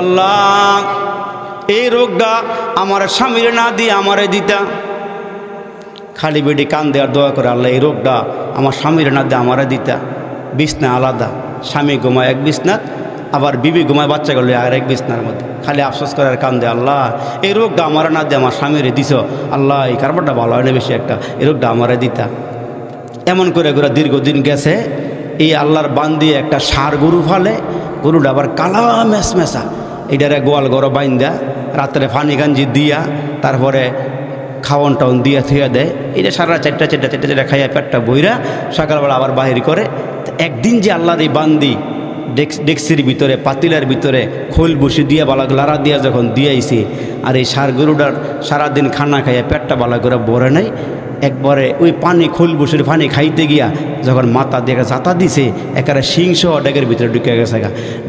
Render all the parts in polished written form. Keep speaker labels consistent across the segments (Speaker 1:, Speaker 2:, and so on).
Speaker 1: আল্লাহ এই রোগটা আমার স্বামীর না দিয়ে আমারে দিতা। খালি বেডি কান দেওয়ার দোয়া করে, আল্লাহ এই রোগটা আমার স্বামীর না দিয়ে আমারে দিতা। বিছনা আলাদা, স্বামী ঘুমায় এক বিছনাত, আবার বিবি ঘুমায় বাচ্চাগুলো আর এক বিছনার মধ্যে। খালি আফসোস করে আর কান দেয়, আল্লাহ এই রোগটা আমার না দিয়ে আমার স্বামীরে দিছ। আল্লাহ এই কারবারটা ভালো হয় না বেশি একটা, এই রোগটা আমারে দিতা। এমন করে করে দীর্ঘদিন গেছে। এই আল্লাহর বান্দি একটা ষাঁড় গরু ফালে, গরুটা আবার কালা মেসমেসা। এটারে গোয়াল গরো বাইন্দা রাত্রে ফানি গাঞ্জি দিয়া তারপরে খাওয়ন টাউন দিয়া থুয়া দেয়। এটা সারা চারটা খাইয়া পেটটা বইরা সকালবেলা আবার বাহির করে। একদিন যে আল্লাহর এই বান্দি ডেক্সির ভিতরে পাতিলার ভিতরে খোল বসে দিয়া বালা লাড়া দিয়া যখন দিয়াইছে, আর এই ষাঁড় গরুটার সারাদিন খানা খাইয়া পেটটা বালা করে ভরে নাই, একবারে ওই পানি খোল বসে পানি খাইতে গিয়া যখন মাথা দিয়ে জাতা দিছে, একেবারে সিংসহ ডেকের ভিতরে ঢুকে গেছে।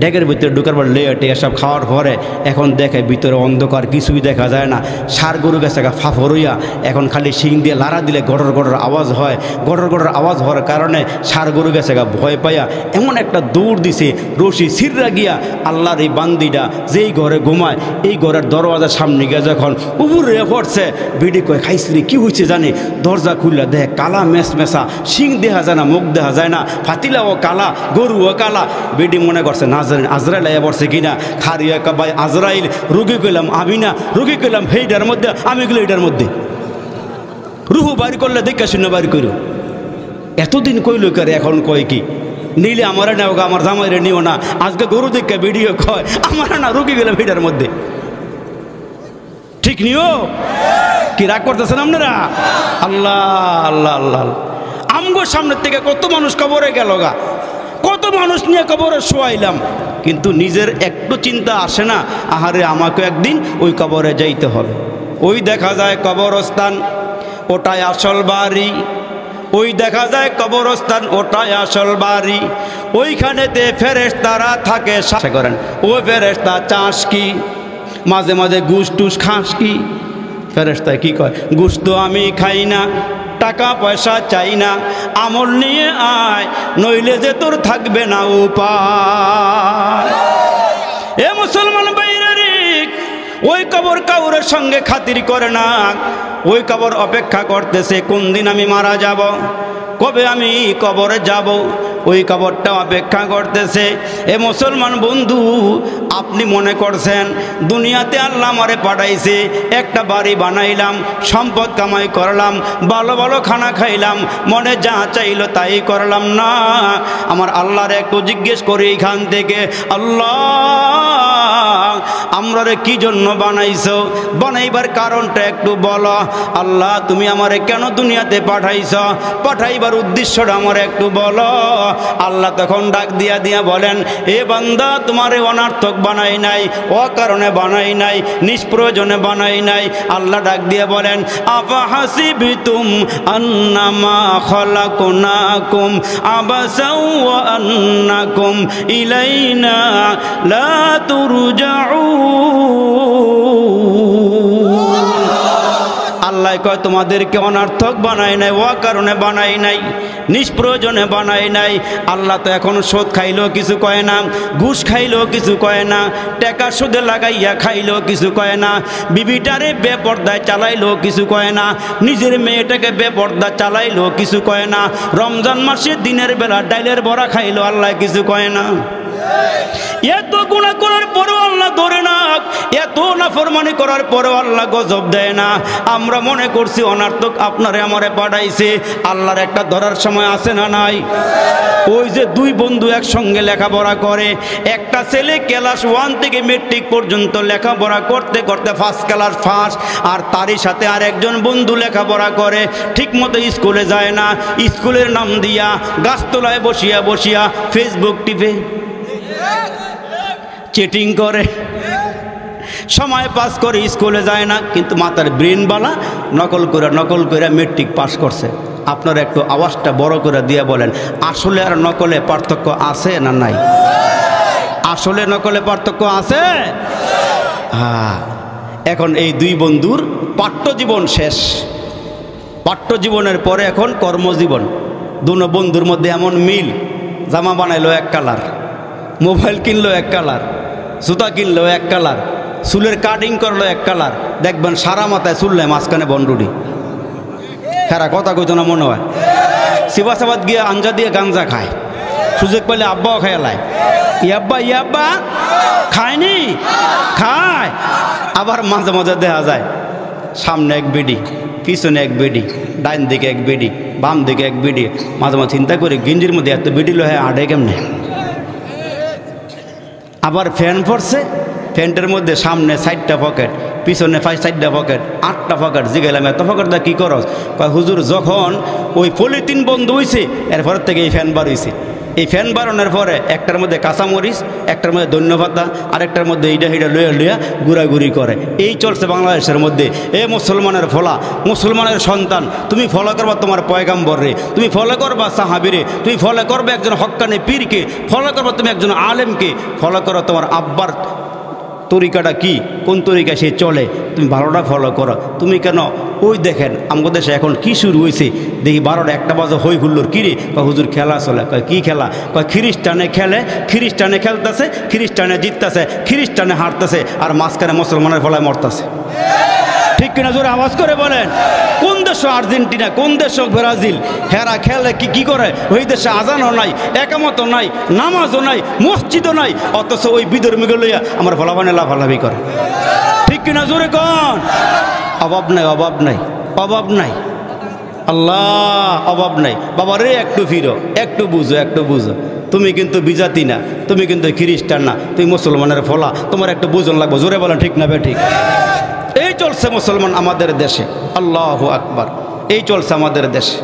Speaker 1: ডেকের ভিতরে ঢুকার পর লেটে এসব খাওয়ার পরে এখন দেখে ভিতরে অন্ধকার, কিছুই দেখা যায় না। ষাঁড় গরু গেছে ফাফর হইয়া, এখন খালি শিং দিয়ে লাড়া দিলে গড়র গড়র আওয়াজ হয়। গড়র গড়র আওয়াজ হওয়ার কারণে ষাঁড় গরু গেছে ভয় পাইয়া এমন একটা দৌড় দিছে, রশি ছিঁড়া গিয়া আল্লাহর এই বান্দিটা যেই ঘরে ঘুমায় এই ঘরের দরওয়াজার সামনে গিয়ে যখন উপরে পড়ছে, বিডি কয় খাইছিলি কি হয়েছে জানি। দরজা খুললে দেখে কালা মেসমেসা, শিং দেখা যায় না, মুখ দেখা যায় না, ফাতিলাও কালা, গরুও কালা। বেডি মনে করছে নাজরেন আজরাইল আয়া পড়ছে কিনা। খারিয়া ভাই আজরাইল, রুগী কইলাম আমি না, রুগী কইলাম সেইটার মধ্যে, আমি গেলে এটার মধ্যে। রুহু বাড়ি করলে দেখে শূন্য বাড়ি করো। এতদিন কইল করে এখন কয় কি নিলে আমারে নেও, আমার জামাইরে নিও না। আজকে গরু দেখে ভিডিও কয় আমার না, রুগী গেলাম সেইটার মধ্যে। ঠিক নিও কি রাগ করতেছেন আপনারা? আল্লাহ আল্লাহ আল্লাহ। আমগো সামনের থেকে কত মানুষ কবরে গেল গা, কত মানুষ নিয়ে কবরে শোয়াইলাম, কিন্তু নিজের একটু চিন্তা আসে না, আহারে আমাকে একদিন ওই কবরে যাইতে হবে। ওই দেখা যায় কবরস্থান, ওটাই আসল বাড়ি। ওই দেখা যায় কবরস্থান, ওটাই আসল বাড়ি। ওইখানেতে ফেরেশতারা থাকে সাথে করেন। ও ফেরেশতা চাস কি, মাঝে মাঝে গুস টুস খাস কি? ফেরেশতায় কি কয়, গুস তো আমি খাই না, টাকা পয়সা চাই না, আমল নিয়ে আয়, নইলে যে তোর থাকবে না উপায়। এ মুসলমান বাইরে, ওই কবর কাউরের সঙ্গে খাতির করে না। ওই কবর অপেক্ষা করতেছে কোন দিন আমি মারা যাব, কবে আমি কবরে যাব, ওই কবরটা অপেক্ষা করতেছে। এ মুসলমান বন্ধু, আপনি মনে করছেন দুনিয়াতে আল্লাহ আমারে পাঠাইছে, একটা বাড়ি বানাইলাম, সম্পদ কামাই করলাম, ভালো ভালো খানা খাইলাম, মনে যা চাইলো তাই করলাম না। আমার আল্লাহর একটু জিজ্ঞেস করি এখান থেকে, আল্লাহ আমরারে কি জন্য বানাইছো, বানাইবার কারণটা একটু বলো। আল্লাহ তুমি আমারে কেন দুনিয়াতে পাঠাইছ, পাঠাইবার উদ্দেশ্যটা আমার একটু বলো। আল্লাহ তখন ডাক দিয়া দিয়া বলেন, এ বান্দা তোমারে অনার্থক বানাই নাই, অকারণে বানাই নাই, নিষ্প্রয়োজনে বানাই নাই। আল্লাহ ডাক দিয়া বলেন, আফা হাসিবিতুম আন্নামা খালাকনাকুম আবাসাও ওয়া আন্নাকুম ইলাইনা লা তুরজাউন। আল্লাহ কয় তোমাদেরকে অনার্থক বানাই নাই, ও কারণে বানাই নাই, নিষ্প্রয়োজনে বানাই নাই। আল্লাহ তো এখন সুদ খাইলেও কিছু কয় না, ঘুষ খাইলেও কিছু কয় না, টাকা সুদে লাগাইয়া খাইলেও কিছু কয় না, বিবিটারে বেপর্দায় চালাইলেও কিছু কয় না, নিজের মেয়েটাকে বেপর্দা চালাইলেও কিছু কয় না, রমজান মাসে দিনের বেলা ডাইলের বড়া খাইলেও আল্লাহ কিছু কয় না। এত গুনাহ করার পরেও আল্লাহ ধরে না, এত নাফরমানি করার পরেও আল্লাহ গজব দেয় না। আমরা মনে করছি অনার্থক আপনারে আমারে পাঠাইছে। আল্লাহর একটা ধরার সময় আছে না নাই? ওই যে দুই বন্ধু একসঙ্গে লেখাপড়া করে, একটা ছেলে ক্লাস 1 থেকে মেট্রিক পর্যন্ত লেখাপড়া করতে করতে ফার্স্ট ক্লাস ফার্স্ট, আর তারই সাথে আর একজন বন্ধু লেখাপড়া করে, ঠিক মতো স্কুলে যায় না, স্কুলের নাম দিয়া গাছতলায় বসিয়া বসিয়া ফেসবুক টিপে চেটিং করে, সময় পাস করে, স্কুলে যায় না, কিন্তু মাথার ব্রেনবালা নকল করে মেট্রিক পাস করছে। আপনারা একটু আওয়াজটা বড় করে দিয়ে বলেন, আসলে আর নকলে পার্থক্য আছে না নাই? আসলে নকলে পার্থক্য আছে। হ্যাঁ, এখন এই দুই বন্ধুর পাঠ্য জীবন শেষ, পাঠ্য জীবনের পরে এখন কর্মজীবন। দুনো বন্ধুর মধ্যে এমন মিল, জামা বানাইলো এক কালার, মোবাইল কিনলো এক কালার, জুতা কিনলো এক কালার, চুলের কাটিং করলো এক কালার, দেখবেন সারা মাথায় চুললে মাঝখানে বন্ডুডি। হ্যাঁ কথা কইতো না মনে হয়। শিবাসাবাদ গিয়ে আঞ্জা দিয়ে গাঞ্জা খায়, সুযোগ পেলে আব্বাও খেয়ালায়, ইয়াব্বা ইয়াব্বা খায়নি, খায়। আবার মাঝে মাঝে দেখা যায় সামনে এক বেডি, পিছনে এক বেডি, ডাইন দিকে এক বেডি, বাম দিকে এক বেডি। মাঝে মাঝে চিন্তা করে গেঞ্জির মধ্যে এত বেডি লো হ্যাঁ আডে কেমনে। আবার ফ্যান পড়ছে, প্যান্টের মধ্যে সামনে 4টা পকেট, পিছনে 4টা পকেট, 8টা পকেট। জিগাইলাম এত পকেট দা কী করস? কয় হুজুর যখন ওই পলিথিন বন্ধ হয়েছে এরপর থেকে এই ফ্যান বার হয়েছে। এই ফ্যান বাড়ানোর পরে একটার মধ্যে কাঁচামরিচ, একটার মধ্যে ধন্যপাতা, আরেকটার মধ্যে এইটা হিটা লইয়া লইয়া ঘুরাঘুরি করে। এই চলছে বাংলাদেশের মধ্যে। এ মুসলমানের ফলা, মুসলমানের সন্তান, তুমি ফলো করবা তোমার পয়গাম্বর রে, তুমি ফলো করবা সাহাবিরে, তুমি ফলো করবে একজন হক্কানি পীরকে, ফলো করবা তুমি একজন আলেমকে, ফলো করো তোমার আব্বার তরিকাটা কি, কোন তরিকা সে চলে, তুমি ভালোটা ফলো করো। তুমি কেন ওই দেখেন আমাদের দেশে এখন কি শুরু হয়েছে, দেখি 12টা 1টা বাজে হই হুল্লোর কিরে, কয় হুজুর খেলা চলে। কয় কী খেলা? কয় খ্রিস্টানে খেলে, খ্রিস্টানে খেলতেছে, খ্রিস্টানে জিততেছে, খ্রিস্টানে হারতেছে, আর মাঝখানে মুসলমানের ফলায় মরতেছে। ঠিক কিনা জোরে আওয়াজ করে বলেন। কোন দেশ আর্জেন্টিনা, কোন দেশ ব্রাজিল, হেরা খেলে কি করে? ওই দেশে আজানও নাই, একামতও নাই, নামাজও নাই, মসজিদও নাই, অথচ ওই বিধর্মীকে লইয়া আমার ফলাফানে লাফালাফি করে। ঠিক কিনা জোরে কন। অভাব নাই, অভাব নাই, অভাব নাই, আল্লাহ অভাব নাই। বাবা রে একটু ফিরো, একটু বুঝো, একটু বুঝো। তুমি কিন্তু বিজাতি না, তুমি কিন্তু খ্রিস্টান না, তুমি মুসলমানের ফলা, তোমার একটু বুঝন লাগবো। জোরে বলেন ঠিক না বে ঠিক? এই চলছে মুসলমান আমাদের দেশে। আল্লাহু আকবার। এই চলছে আমাদের দেশে।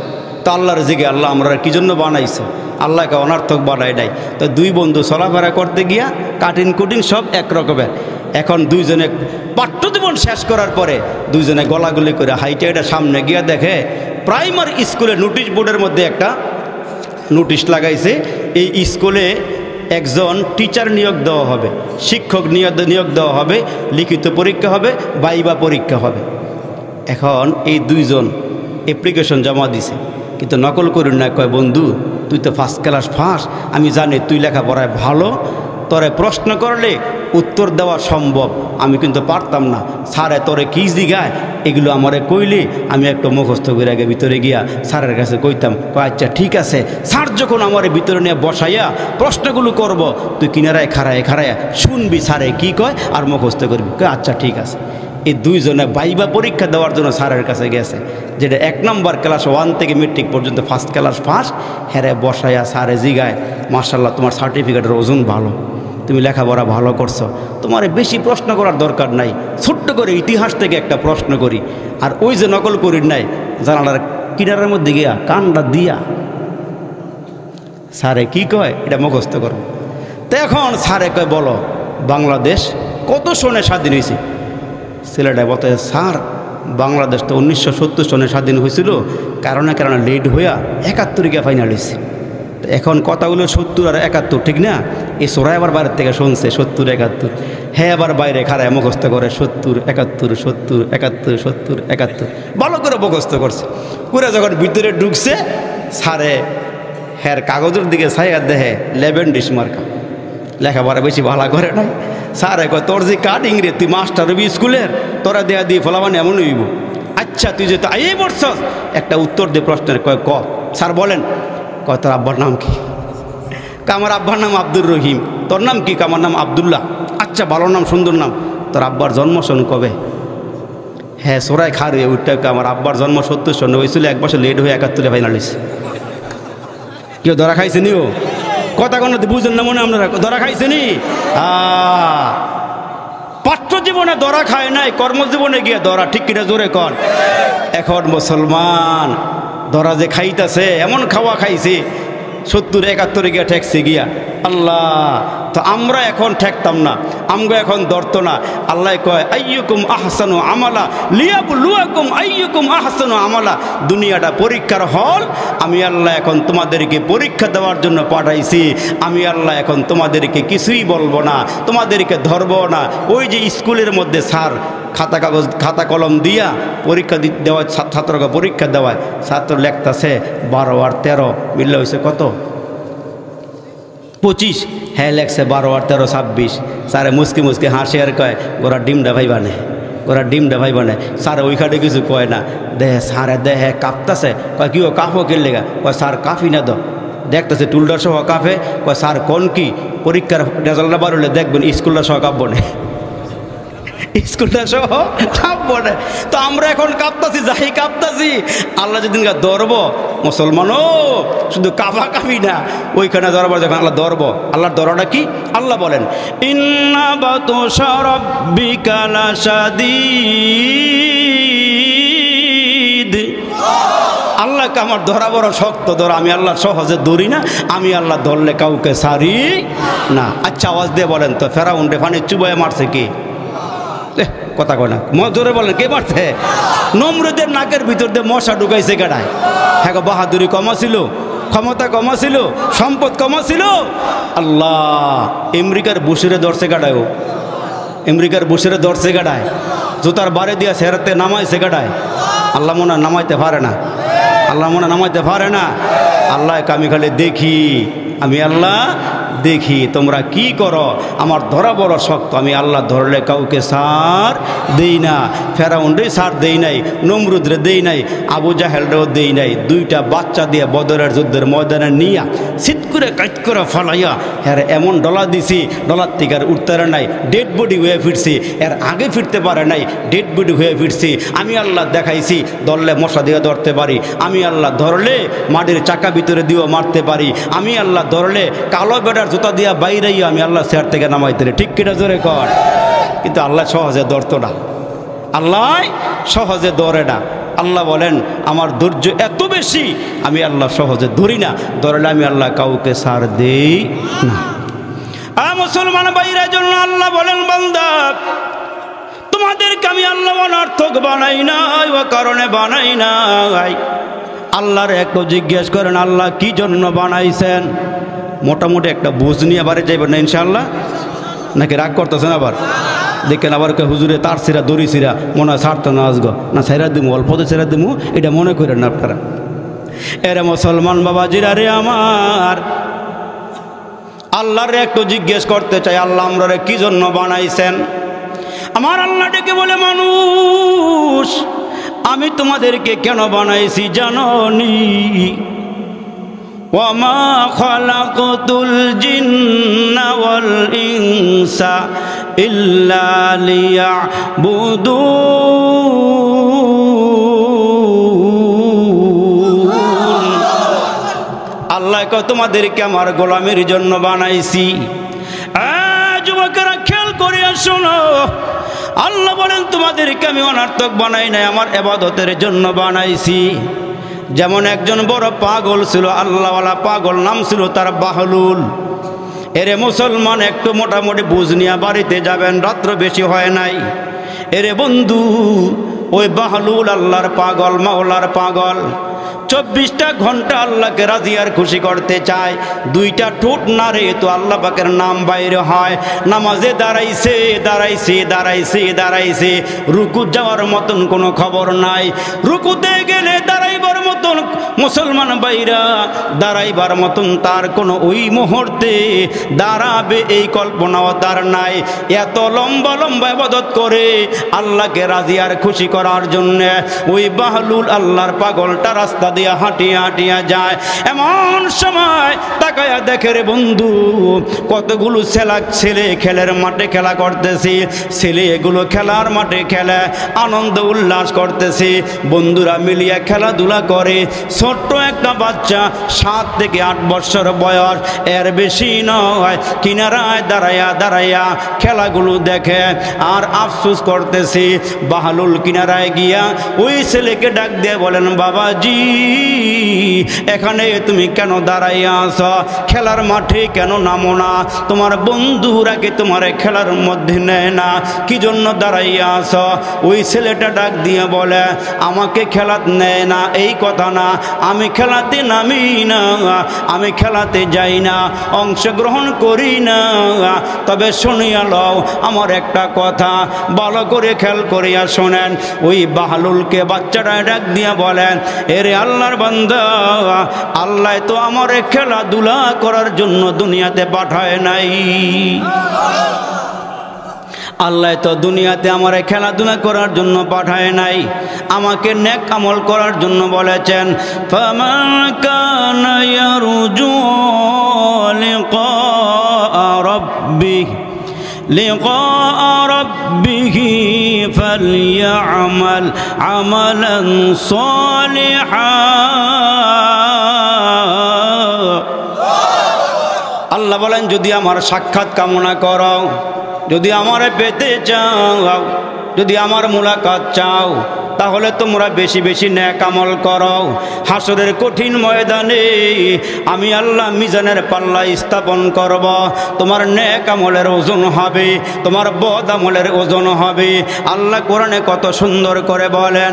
Speaker 1: তো আল্লাহর জিগে আল্লাহ আমরা কি জন্য বানাইছে? আল্লাহকে অনার্থক বানাই নাই। তো দুই বন্ধু চলাফেরা করতে গিয়া কাটিন কুটিন সব একরকমের। এখন দুইজনে পাঠ্যজীবন শেষ করার পরে দুইজনে গলাগুলি করে হাইটে এটা সামনে গিয়া দেখে প্রাইমারি স্কুলে নোটিশ বোর্ডের মধ্যে একটা নোটিশ লাগাইছে, এই স্কুলে একজন টিচার নিয়োগ দেওয়া হবে, শিক্ষক নিয়োগ দেওয়া হবে, লিখিত পরীক্ষা হবে, ভাইবা পরীক্ষা হবে। এখন এই দুইজন অ্যাপ্লিকেশন জমা দিছে, কিন্তু নকল করুন না। কয় বন্ধু তুই তো ফার্স্ট ক্লাস ফার্স্ট, আমি জানি তুই লেখাপড়ায় ভালো, তোরে প্রশ্ন করলে উত্তর দেওয়া সম্ভব, আমি কিন্তু পারতাম না। স্যারে তোরে কী জিগায় এগুলো আমারে কইলে আমি একটু মুখস্থ করে আগে ভিতরে গিয়া স্যারের কাছে কইতাম। কয় আচ্ছা ঠিক আছে। স্যার যখন আমার ভিতরে নিয়ে বসাইয়া প্রশ্নগুলো করব, তুই কিনারায় খাড়ায় শুনবি স্যারে কী কয় আর মুখস্থ করবি। কয় আচ্ছা ঠিক আছে। এই দুইজনে ভাইবা পরীক্ষা দেওয়ার জন্য স্যারের কাছে গেছে, যেটা 1 নম্বর ক্লাস 1 থেকে মেট্রিক পর্যন্ত ফার্স্ট ক্লাস ফার্স্ট। হেরে বসাইয়া স্যারে জিগায়, মার্শাল্লাহ তোমার সার্টিফিকেটের ওজন ভালো, তুমি লেখাপড়া ভালো করছো, তোমার বেশি প্রশ্ন করার দরকার নাই, ছোট্ট করে ইতিহাস থেকে একটা প্রশ্ন করি। আর ওই যে নকল করি নাই, জানালার কিনারের মধ্যে গিয়া কানটা দিয়া স্যারে কি কয় এটা মুখস্থ করো। তো এখন স্যারে কয় বলো বাংলাদেশ কত সনে স্বাধীন হয়েছে? ছেলেটা বলতে স্যার বাংলাদেশ তো 1970 সনে স্বাধীন হয়েছিল, কারণে লেট হইয়া 71 গিয়া ফাইনাল হয়েছে। এখন কথাগুলো 70 আর 71 ঠিক না? এই সোরাই আবার বাইরের থেকে শুনছে 70 71, হ্যাঁ আবার বাইরে খারায় মুখস্থ করে 70 71 70 71 70 71 ভালো করে মুখস্থ করছে। করে যখন ভিতরে ঢুকছে স্যারে হ্যার কাগজের দিকে ছাইয়া দেখে 11 ডিশ মার্কা, লেখাপড়া বেশি ভালো করে নাই। স্যারে কয় তোর যে কাটিং রে, তুই মাস্টার হবি স্কুলের, তোরা দেয়া দিয়ে ফলাবানি এমন হইব। আচ্ছা তুই যে তো এই বলছস, একটা উত্তর দিয়ে প্রশ্নের। কয় ক স্যার বলেন। কয় তোর আব্বার নাম কি? আমার আব্বার নাম আব্দুর রহিম। তোর নাম কি? আমার নাম আবদুল্লাহ। আচ্ছা ভালো নাম, সুন্দর নাম। তোর আব্বার জন্মসন কবে? হ্যাঁ সোরাই খারে ওইটা। আমার আব্বার জন্ম 70 সনে হয়েছিল, 1 বছর লেট হয়ে 71 ফাইনাল হয়েছে। কেউ ধরা খাইছে নি? ও কথা কোনো বুঝেন না মনে আপনারা? ধরা খাইছে নি? পাঠ্য জীবনে ধরা খায় নাই, কর্মজীবনে গিয়ে ধরা। ঠিক কিনা জোরে কন। এখন মুসলমান ধরা যে খাইতেছে, এমন খাওয়া খাইছে 70 71 গিয়া ঠেকছে গিয়া। আল্লাহ তো আমরা এখন ঠেকতাম না, আমরা এখন ধরতো না। আল্লাহ কয় আইয়ুকুম আহসানু আমালা লিয়াবলুয়াকুম আইয়ুকুম আহসানু আমালা। দুনিয়াটা পরীক্ষার হল, আমি আল্লাহ এখন তোমাদেরকে পরীক্ষা দেওয়ার জন্য পাঠাইছি। আমি আল্লাহ এখন তোমাদেরকে কিছুই বলবো না, তোমাদেরকে ধরবো না। ওই যে স্কুলের মধ্যে স্যার খাতা কলম দিয়া পরীক্ষা দেওয়া, ছাত্রকে পরীক্ষা দেওয়ায়, ছাত্র লেখতেছে 12 আর 13 মিললে হয়েছে কত? 25 হ্যাঁ লেখছে 12 আর 13 26 স্যারে মুসকি মুসকি হাসে আর কয় গোরা ডিমটা ভাই বানে গোরা ডিমটা ভাই বানে স্যার ওইখানে কিছু কয় না দেহে স্যারে দেহে কাঁপতাছে কয় কি ও কাঁপো কে লেগা কয় স্যার কাঁপি না তো দেখতেছে টুলডার সহ কাঁপে কয় স্যার কোন কি পরীক্ষার রেজাল্টটা বার হলে দেখবেন স্কুলটা সহ কাঁপবো না স্কুলটা সহ কাঁপবো না তো আমরা এখন কাঁপতাছি যাই কাঁপতাছি আল্লাহ যেদিন ধরব মুসলমানও শুধু কাঁপা কাঁপি না ওইখানে ধরবার যখন আল্লাহ ধরব আল্লাহর ধরাটা কি আল্লাহ বলেন ইন্না বাতুশা রাব্বিকা লাশাদীদ আল্লাহকে আমার ধরা বড় শক্ত ধরা আমি আল্লাহ সহজে ধরি না আমি আল্লাহ ধরলে কাউকে সারি না আচ্ছা আওয়াজ দিয়ে বলেন তো ফেরাউন রে ফানি চুবাইয়ে মারছে কি কথা কয় না জোরে বলেন কে মারছে নমরুদের নাকের ভিতর দিয়ে মশা ঢুকাইছে গাড়ায় হ্যাঁ বাহাদুরি কমা ছিল ক্ষমতা কমা ছিল সম্পদ কমা ছিল আল্লাহ আমেরিকার বুশেরে ধরছে গাড়ায় ও আমেরিকার বুশেরে ধরছে গাড়ায় জুতার বারে দিয়া সেরাতে নামাইছে গাড়ায় আল্লাহ মনে নামাইতে পারে না আল্লাহ মনে নামাইতে পারে না আল্লাহ আমি খালি দেখি আমি আল্লাহ দেখি তোমরা কি করো আমার ধরা বড় শক্ত আমি আল্লাহ ধরলে কাউকে সার দেই না ফেরাউনরে সার দেই নাই নমরুদরে দেই নাই আবু জাহেলরেও দেই নাই দুইটা বাচ্চা দিয়ে বদরের যুদ্ধের ময়দানে নিয়া শীত করে কাট করে ফালাইয়া হ্যাঁ এমন ডলা দিছি ডলার থেকে আর উঠতে নাই ডেড বডি হয়ে ফিরছি এর আগে ফিরতে পারে নাই ডেড বডি হয়ে ফিরছি আমি আল্লাহ দেখাইছি ধরলে মশা দিয়ে ধরতে পারি আমি আল্লাহ ধরলে মাটির চাকা ভিতরে দিয়েও মারতে পারি আমি আল্লাহ ধরলে কালো বেড়ার জুতা দিয়া বাইরেই আমি আল্লাহ চেয়ার থেকে নামাইতে ঠিক কিনা জোরে কর কিন্তু আল্লাহ সহজে ধরতো না আল্লাহ সহজে ধরে না আল্লাহ বলেন আমার ধৈর্য এত বেশি আমি আল্লাহ সহজে ধরি না ধরলে আমি আল্লাহ কাউকে ছাড় দেই না মুসলমান ভাইরা জন্য আল্লাহ বলেন বান্দা তোমাদেরকে আমি আল্লাহ অনর্থক বানাই নাই ও কারণে বানাই নাই আল্লাহর একটু জিজ্ঞেস করেন আল্লাহ কি জন্য বানাইছেন মোটামুটি একটা বুঝ নিয়ে আবার যাইবেন না ইনশাআল্লাহ নাকি রাগ করতেছেন আবার দেখেন আবার হুজুরে তার সিরা দড়ি সিরা মনে হয় ছাড়তো না আসগো না ছেড়া দিমু অল্পতে ছেড়া দিমু এটা মনে করেন না আপনারা এরে মুসলমান বাবাজিরা রে আমার আল্লাহরে একটু জিজ্ঞেস করতে চাই আল্লাহ আমরা কি জন্য বানাইছেন আমার আল্লাহ ডেকে বলে মানুষ আমি তোমাদেরকে কেন বানাইছি জানো নি ওয়ামা খালাকতুল জিন্না ওয়াল ইনসা ইল্লা লিয়াবুদুন আল্লাহ কয় তোমাদেরকে আমার গোলামের জন্য বানাইছি যুবকেরা খেয়াল করে শোনো আল্লাহ বলেন তোমাদেরকে আমি অনার্থক বানাই নাই আমার ইবাদতের জন্য বানাইছি যেমন একজন বড় পাগল ছিল আল্লাহওয়ালা পাগল নাম ছিল তার বাহলুল এরে মুসলমান একটু মোটামুটি বুঝ নিয়ে বাড়িতে যাবেন রাত্র বেশি হয় নাই এরে বন্ধু ওই বাহলুল আল্লাহর পাগল মাওলার পাগল 24টা ঘন্টা আল্লাহকে রাজি আর খুশি করতে চায় দুইটা ঠোঁট নাড়ে তো আল্লাহ পাকের নাম বাইরে হয় নামাজে দাঁড়াইছে দাঁড়াইছে দাঁড়াইছে দাঁড়াইছে রুকু যাওয়ার মতন কোনো খবর নাই রুকুতে গেলে দাঁড়াইবার মতন মুসলমান ভাইরা দাঁড়াইবার মতন তার কোনো ওই মুহূর্তে দাঁড়াবে এই কল্পনাও তার নাই এত লম্বা লম্বা ইবাদত করে আল্লাহকে রাজি আর খুশি করার জন্য ওই বাহলুল আল্লাহর পাগলটা রাস্তা দিয়ে হাঁটিয়া হাঁটিয়া যায় এমন সময় তাকায়া দেখে রে বন্ধু কতগুলো ছেলে খেলার মাঠে খেলা করতেছে ছেলে এগুলো খেলার মাঠে খেলা আনন্দ উল্লাস করতেছে বন্ধুরা মিলিয়ে খেলাধুলা করে ছোট্ট একটা বাচ্চা 7 থেকে 8 বছর বয়স এর বেশি নয় কিনারায় দাঁড়াইয়া দাঁড়াইয়া খেলাগুলো দেখে আর আফসোস করতেছে বাহলুল কিনারায় গিয়া ওই ছেলেকে ডাক দিয়ে বলেন বাবাজি এখানে তুমি কেন দাঁড়াইয়া আছো খেলার মাঠে কেন নামো না তোমার বন্ধুরা কি তোমার খেলার মধ্যে নেয় না কি জন্য দাঁড়াইয়া আছো ওই ছেলেটা ডাক দিয়ে বলে আমাকে খেলাতে নেয় না এই কথা না আমি খেলাতে নামি না আমি খেলাতে যাই না অংশগ্রহণ করি না তবে শুনিয়া লও আমার একটা কথা ভালো করে খেয়াল করিয়া শোনেন ওই বাহলুলকে বাচ্চাটা ডাক দিয়া বলেন এরে আল্লাহ আল্লাহর বান্দা, আল্লাহ তো আমারে খেলাধুলা করার জন্য দুনিয়াতে পাঠায় নাই। আল্লাহ তো দুনিয়াতে আমারে খেলাধুলা করার জন্য পাঠায় নাই, আমাকে নেক আমল করার জন্য বলেছেন। ফামান কানা ইয়ারজু লিকা রাব্বিহি ফালইআমাল আমালান সালিহান। আল্লাহ বলেন, যদি আমার সাক্ষাৎ কামনা করো, যদি আমারে পেতে চাও, যদি আমার মুলাকাত চাও, তাহলে তোমরা বেশি বেশি নেক আমল করো। হাসরের কঠিন ময়দানে আমি আল্লাহ মিজানের পাল্লা স্থাপন করব। তোমার নেক আমলের ওজন হবে, তোমার বদ আমলের ওজন হবে। আল্লাহ কোরআনে কত সুন্দর করে বলেন,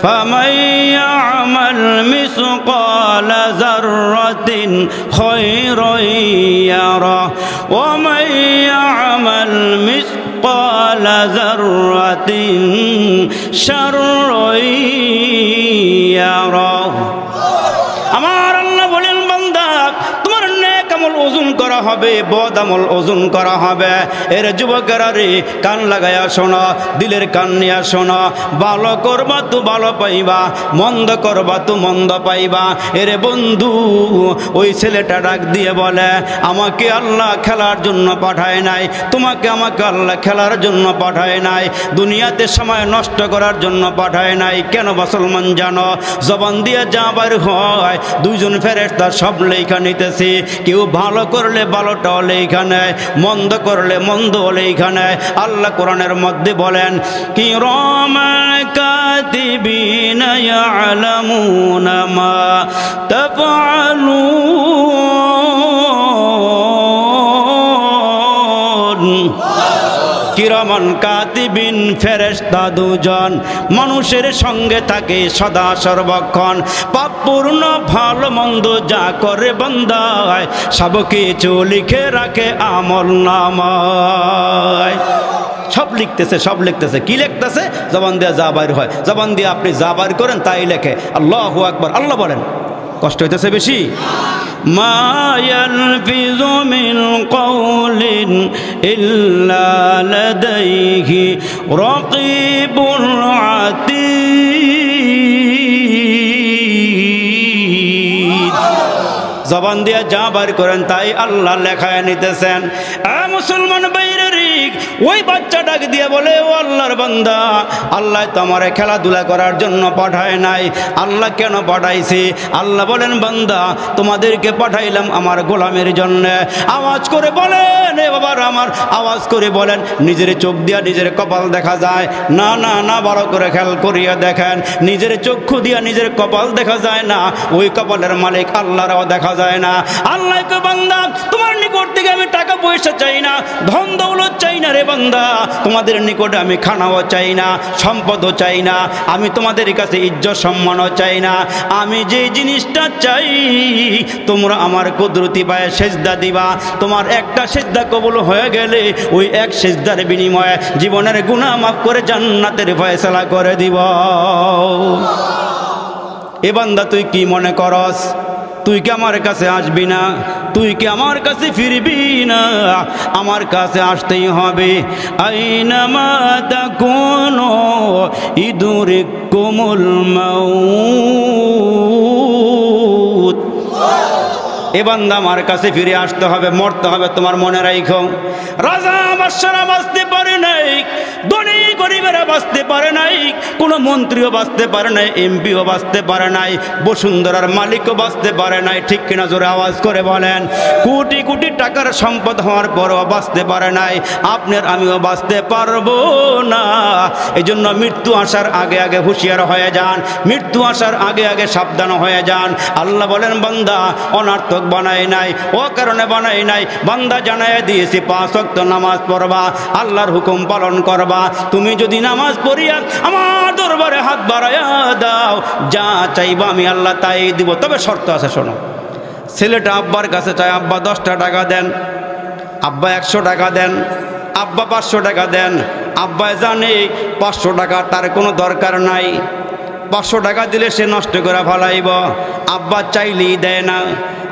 Speaker 1: ফামাইয়ামাল মিসকালা যাররাতিন খায়রান ইয়ারা ওয়া মাইয়ামাল মিসকালা যাররাতিন শাররান ইয়ারা। আমার আল্লাহ বলেন, বান্দা তোমার নেক আমল ওজন করা হবে, বদ আমল ওজন করা হবে। এর যুবকেরা রে, কান লাগায়া শোনো, দিলের কান নিয়া শোনো। ভালো করবা তো ভালো পাইবা, মন্দ করবা তো মন্দ পাইবা। এরে বন্ধু, ওই ছেলেটা ডাক দিয়ে বলে, আমাকে আল্লাহ খেলার জন্য পাঠায় নাই, তোমাকে আমাকে আল্লাহ খেলার জন্য পাঠায় নাই, দুনিয়াতে সময় নষ্ট করার জন্য পাঠায় নাই। কেন মুসলমান জানো? জবান দিয়ে যা বের হয়, দুইজন ফেরেশতা সব লেখা নিতেছে। কেউ ভালো করলে ভালোটাও লেখা নেয়, মন্দ করলে মন্দও লেখা নেয়। আল্লাহ কোরআনের মধ্যে বলেন, কিরামান কাতিবিনা ইয়ালামুনা মা তাফআলুন। কিরামান কাতিবিন, ফেরেশতা দুজন মানুষের সঙ্গে থাকে সদা সর্বক্ষণ। পাপপূর্ণ ভালো মন্দ যা করে বান্দায়, সব কিছু লিখে রাখে আমল নামায়। সব লিখতেছে, সব লিখতেছে। কি লিখতেছে? জবান দিয়ে যা বাইর হয়, জবান দিয়ে আপনি যা বাইর করেন তাই লেখে। আল্লাহু আকবার। আল্লাহ বলেন, কষ্ট হইতেছে বেশি? মা ইয়ালফিযু মিন কাওলিন ইল্লা লাদাইহি রাকীবুন আতীদ। জবান দিয়ে যা বার করেন তাই আল্লাহ লেখায় নিতেছেন। মুসলমান বাইরে ওই বাচ্চাটাকে দিয়ে বলে, ও আল্লাহর বান্দা, আল্লাহ তো আমারে খেলাধুলা করার জন্য পাঠায় নাই। আল্লাহ কেন পাঠাইছে? আল্লাহ বলেন, বান্দা তোমাদেরকে পাঠাইলাম আমার গোলামের জন্য। আওয়াজ করে বলেন, এ বাবার আমার, আওয়াজ করে বলেন। নিজের চোখ দিয়া নিজের কপাল দেখা যায় না? না না, বড় করে খেয়াল করিয়া দেখেন, নিজের চক্ষু দিয়া নিজের কপাল দেখা যায় না, ওই কপালের মালিক আল্লাহরও দেখা যায় না। আল্লাহকে, বান্দা তোমার নিকট থেকে আমি টাকা পয়সা চাই না, ধন দৌলত চাই না রে বান্দা, তোমাদের নিকটে আমি খানাও চাই না, সম্পদও চাই না, আমি তোমাদের কাছে ইজ্জত সম্মানও চাই না। আমি যে জিনিসটা চাই, তোমরা আমার কুদরতি পায়ে সেজদা দিবা। তোমার একটা সেজদা কবুল হয়ে গেলে ওই এক সেজদার বিনিময়ে জীবনের গুনাহ মাফ করে জান্নাতের ফয়সালা করে দিব। এ বান্দা, তুই কি মনে করস? তুই কি আমার কাছে আসবি না? তুই কি আমার কাছে ফিরবি না? আমার কাছে আসতেই হবে। আইনামা তাকুনু ইদরিকুমুল মাউত। এ বান্দা, আমার কাছে ফিরে আসতে হবে, মরতে হবে, তোমার মনে রাখো। রাজা বাদশারা বাঁচতে পারে নাই, ধনী গরিবেরা বাঁচতে পারে নাই, কোনো মন্ত্রীও বাঁচতে পারে নাই, এমপিও বাঁচতে পারে নাই, বসুন্ধরার মালিকও বাঁচতে পারে নাই। ঠিক কিনা? জোরে আওয়াজ করে বলেন। কোটি কোটি টাকার সম্পদ হওয়ার পরও বাঁচতে পারে নাই। আপনার আমিও বাঁচতে পারবো না। এই জন্য মৃত্যু আসার আগে আগে হুঁশিয়ার হয়ে যান, মৃত্যু আসার আগে আগে সাবধান হয়ে যান। আল্লাহ বলেন, বান্দা অনার্থক বানাই নাই, ও কারণে বানাই নাই। বান্দা জানায় দিয়েছি, 5 ওয়াক্ত নামাজ পড়বা, আল্লাহর হুকুম পালন করবা। তুমি যদি নামাজ পড়িয়া আমার দরবারে হাত বাড়াইয়া দাও, যা চাইবা আমি আল্লাহ তাই দিব। তবে শর্ত আছে, শোনো। ছেলেটা আব্বার কাছে চায়, আব্বা 10টা টাকা দেন, আব্বা 100 টাকা দেন, আব্বা 500 টাকা দেন। আব্বা জানে 500 টাকা তার কোনো দরকার নাই, 500 টাকা দিলে সে নষ্ট করে ফেলাইব, আব্বা চাইলেই দেয় না,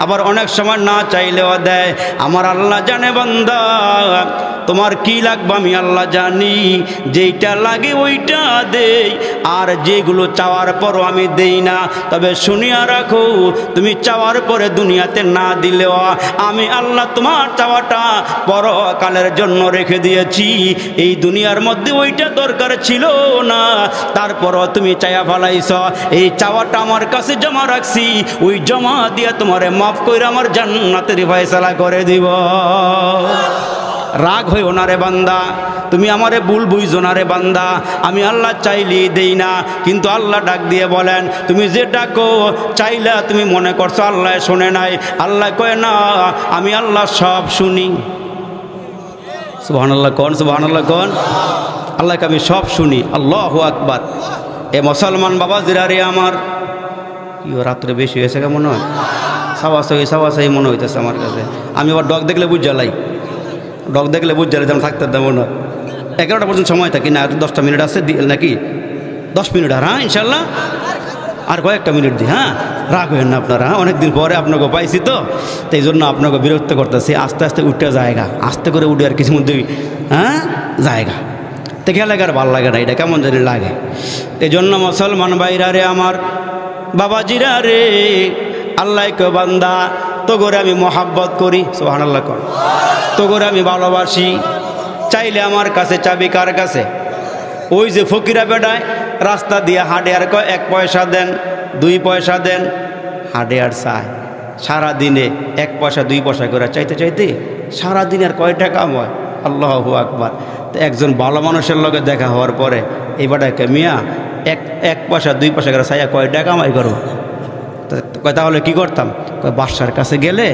Speaker 1: আবার অনেক সময় না চাইলেও দেয়। আমার আল্লাহ জানে বান্দা তোমার কি লাগবে আমি আল্লাহ জানি, যেইটা লাগে ওইটা দেই, আর যেগুলো চাওয়ার পরও আমি দেই না। তবে শুনিয়া রাখো, তুমি চাওয়ার পরে দুনিয়াতে না দিলেও আমি আল্লাহ তোমার চাওয়াটা পরকালের জন্য রেখে দিয়েছি। এই দুনিয়ার মধ্যে ওইটা দরকার ছিল না, তারপরও তুমি চায়া ফেলাইছ, এই চাওয়াটা আমার কাছে জমা রাখছি, ওই জমা দিয়ে তোমারে মাফ করে আমার জান্নাতের ফয়সালা করে দিব। রাগ হইও না রে বান্দা, তুমি আমারে ভুল বুঝো না রে বান্দা, আমি আল্লাহ চাইলেই দেই না। কিন্তু আল্লাহ ডাক দিয়ে বলেন, তুমি যে ডাকো চাইলা তুমি মনে করছো আল্লাহ শোনে নাই, আল্লাহ কয় না আমি আল্লাহ সব শুনি। সুবহানাল্লাহ কোন, সুবহানাল্লাহ কোন, আল্লাহকে আমি সব শুনি। আল্লাহু আকবার। এ মুসলমান বাবা জিরারে আমার, কি রাত্রে বেশি হয়েছে কেমন হয়, সাওয়াসাই মনে হইতেছে আমার কাছে। আমি আবার ডগ দেখলে বুঝ জ্বালাই, ডগ দেখলে বুঝ জ্বালাই, যেমন থাকতে দেবো না। 11টা পর্যন্ত সময় থাকি না, 10টা মিনিট আছে নাকি, 10 মিনিট আর, হ্যাঁ ইনশাল্লাহ আর কয়েকটা মিনিট দিই। হ্যাঁ রাগ হইেন না আপনারা, অনেকদিন পরে আপনাকে পাইছি তো এই জন্য আপনাকে বিরক্ত করতেছি। আস্তে আস্তে উঠে জায়গা, আস্তে করে উঠে আর কিছু মধ্যে হ্যাঁ জায়গা তো খেলে আর ভাল লাগে না, এটা কেমন জানি লাগে। এই জন্য মুসলমান ভাইরা রে আমার, বাবাজিরা রে, আল্লাহ কে বান্দা তো করে আমি মহাব্বত করি, সুবহানাল্লাহ কর, তো করে আমি ভালোবাসি। চাইলে আমার কাছে চাবি কার কাছে? ওই যে ফকিরা বেড়ায় রাস্তা দিয়ে হাঁটে আর কয় 1 পয়সা দেন, 2 পয়সা দেন, হাঁটে আর চায় সারাদিনে 1 পয়সা 2 পয়সা করে চাইতে চাইতে সারাদিন আর কয়টা কাম হয়। আল্লাহু আকবার। তো একজন ভালো মানুষের লগে দেখা হওয়ার পরে এই বেটাকে মিয়া 1 পয়সা 2 পয়সা করে চাইয়া কয়টা কামাই করো? তাহলে কি করতাম? বাদশার কাছে গেলে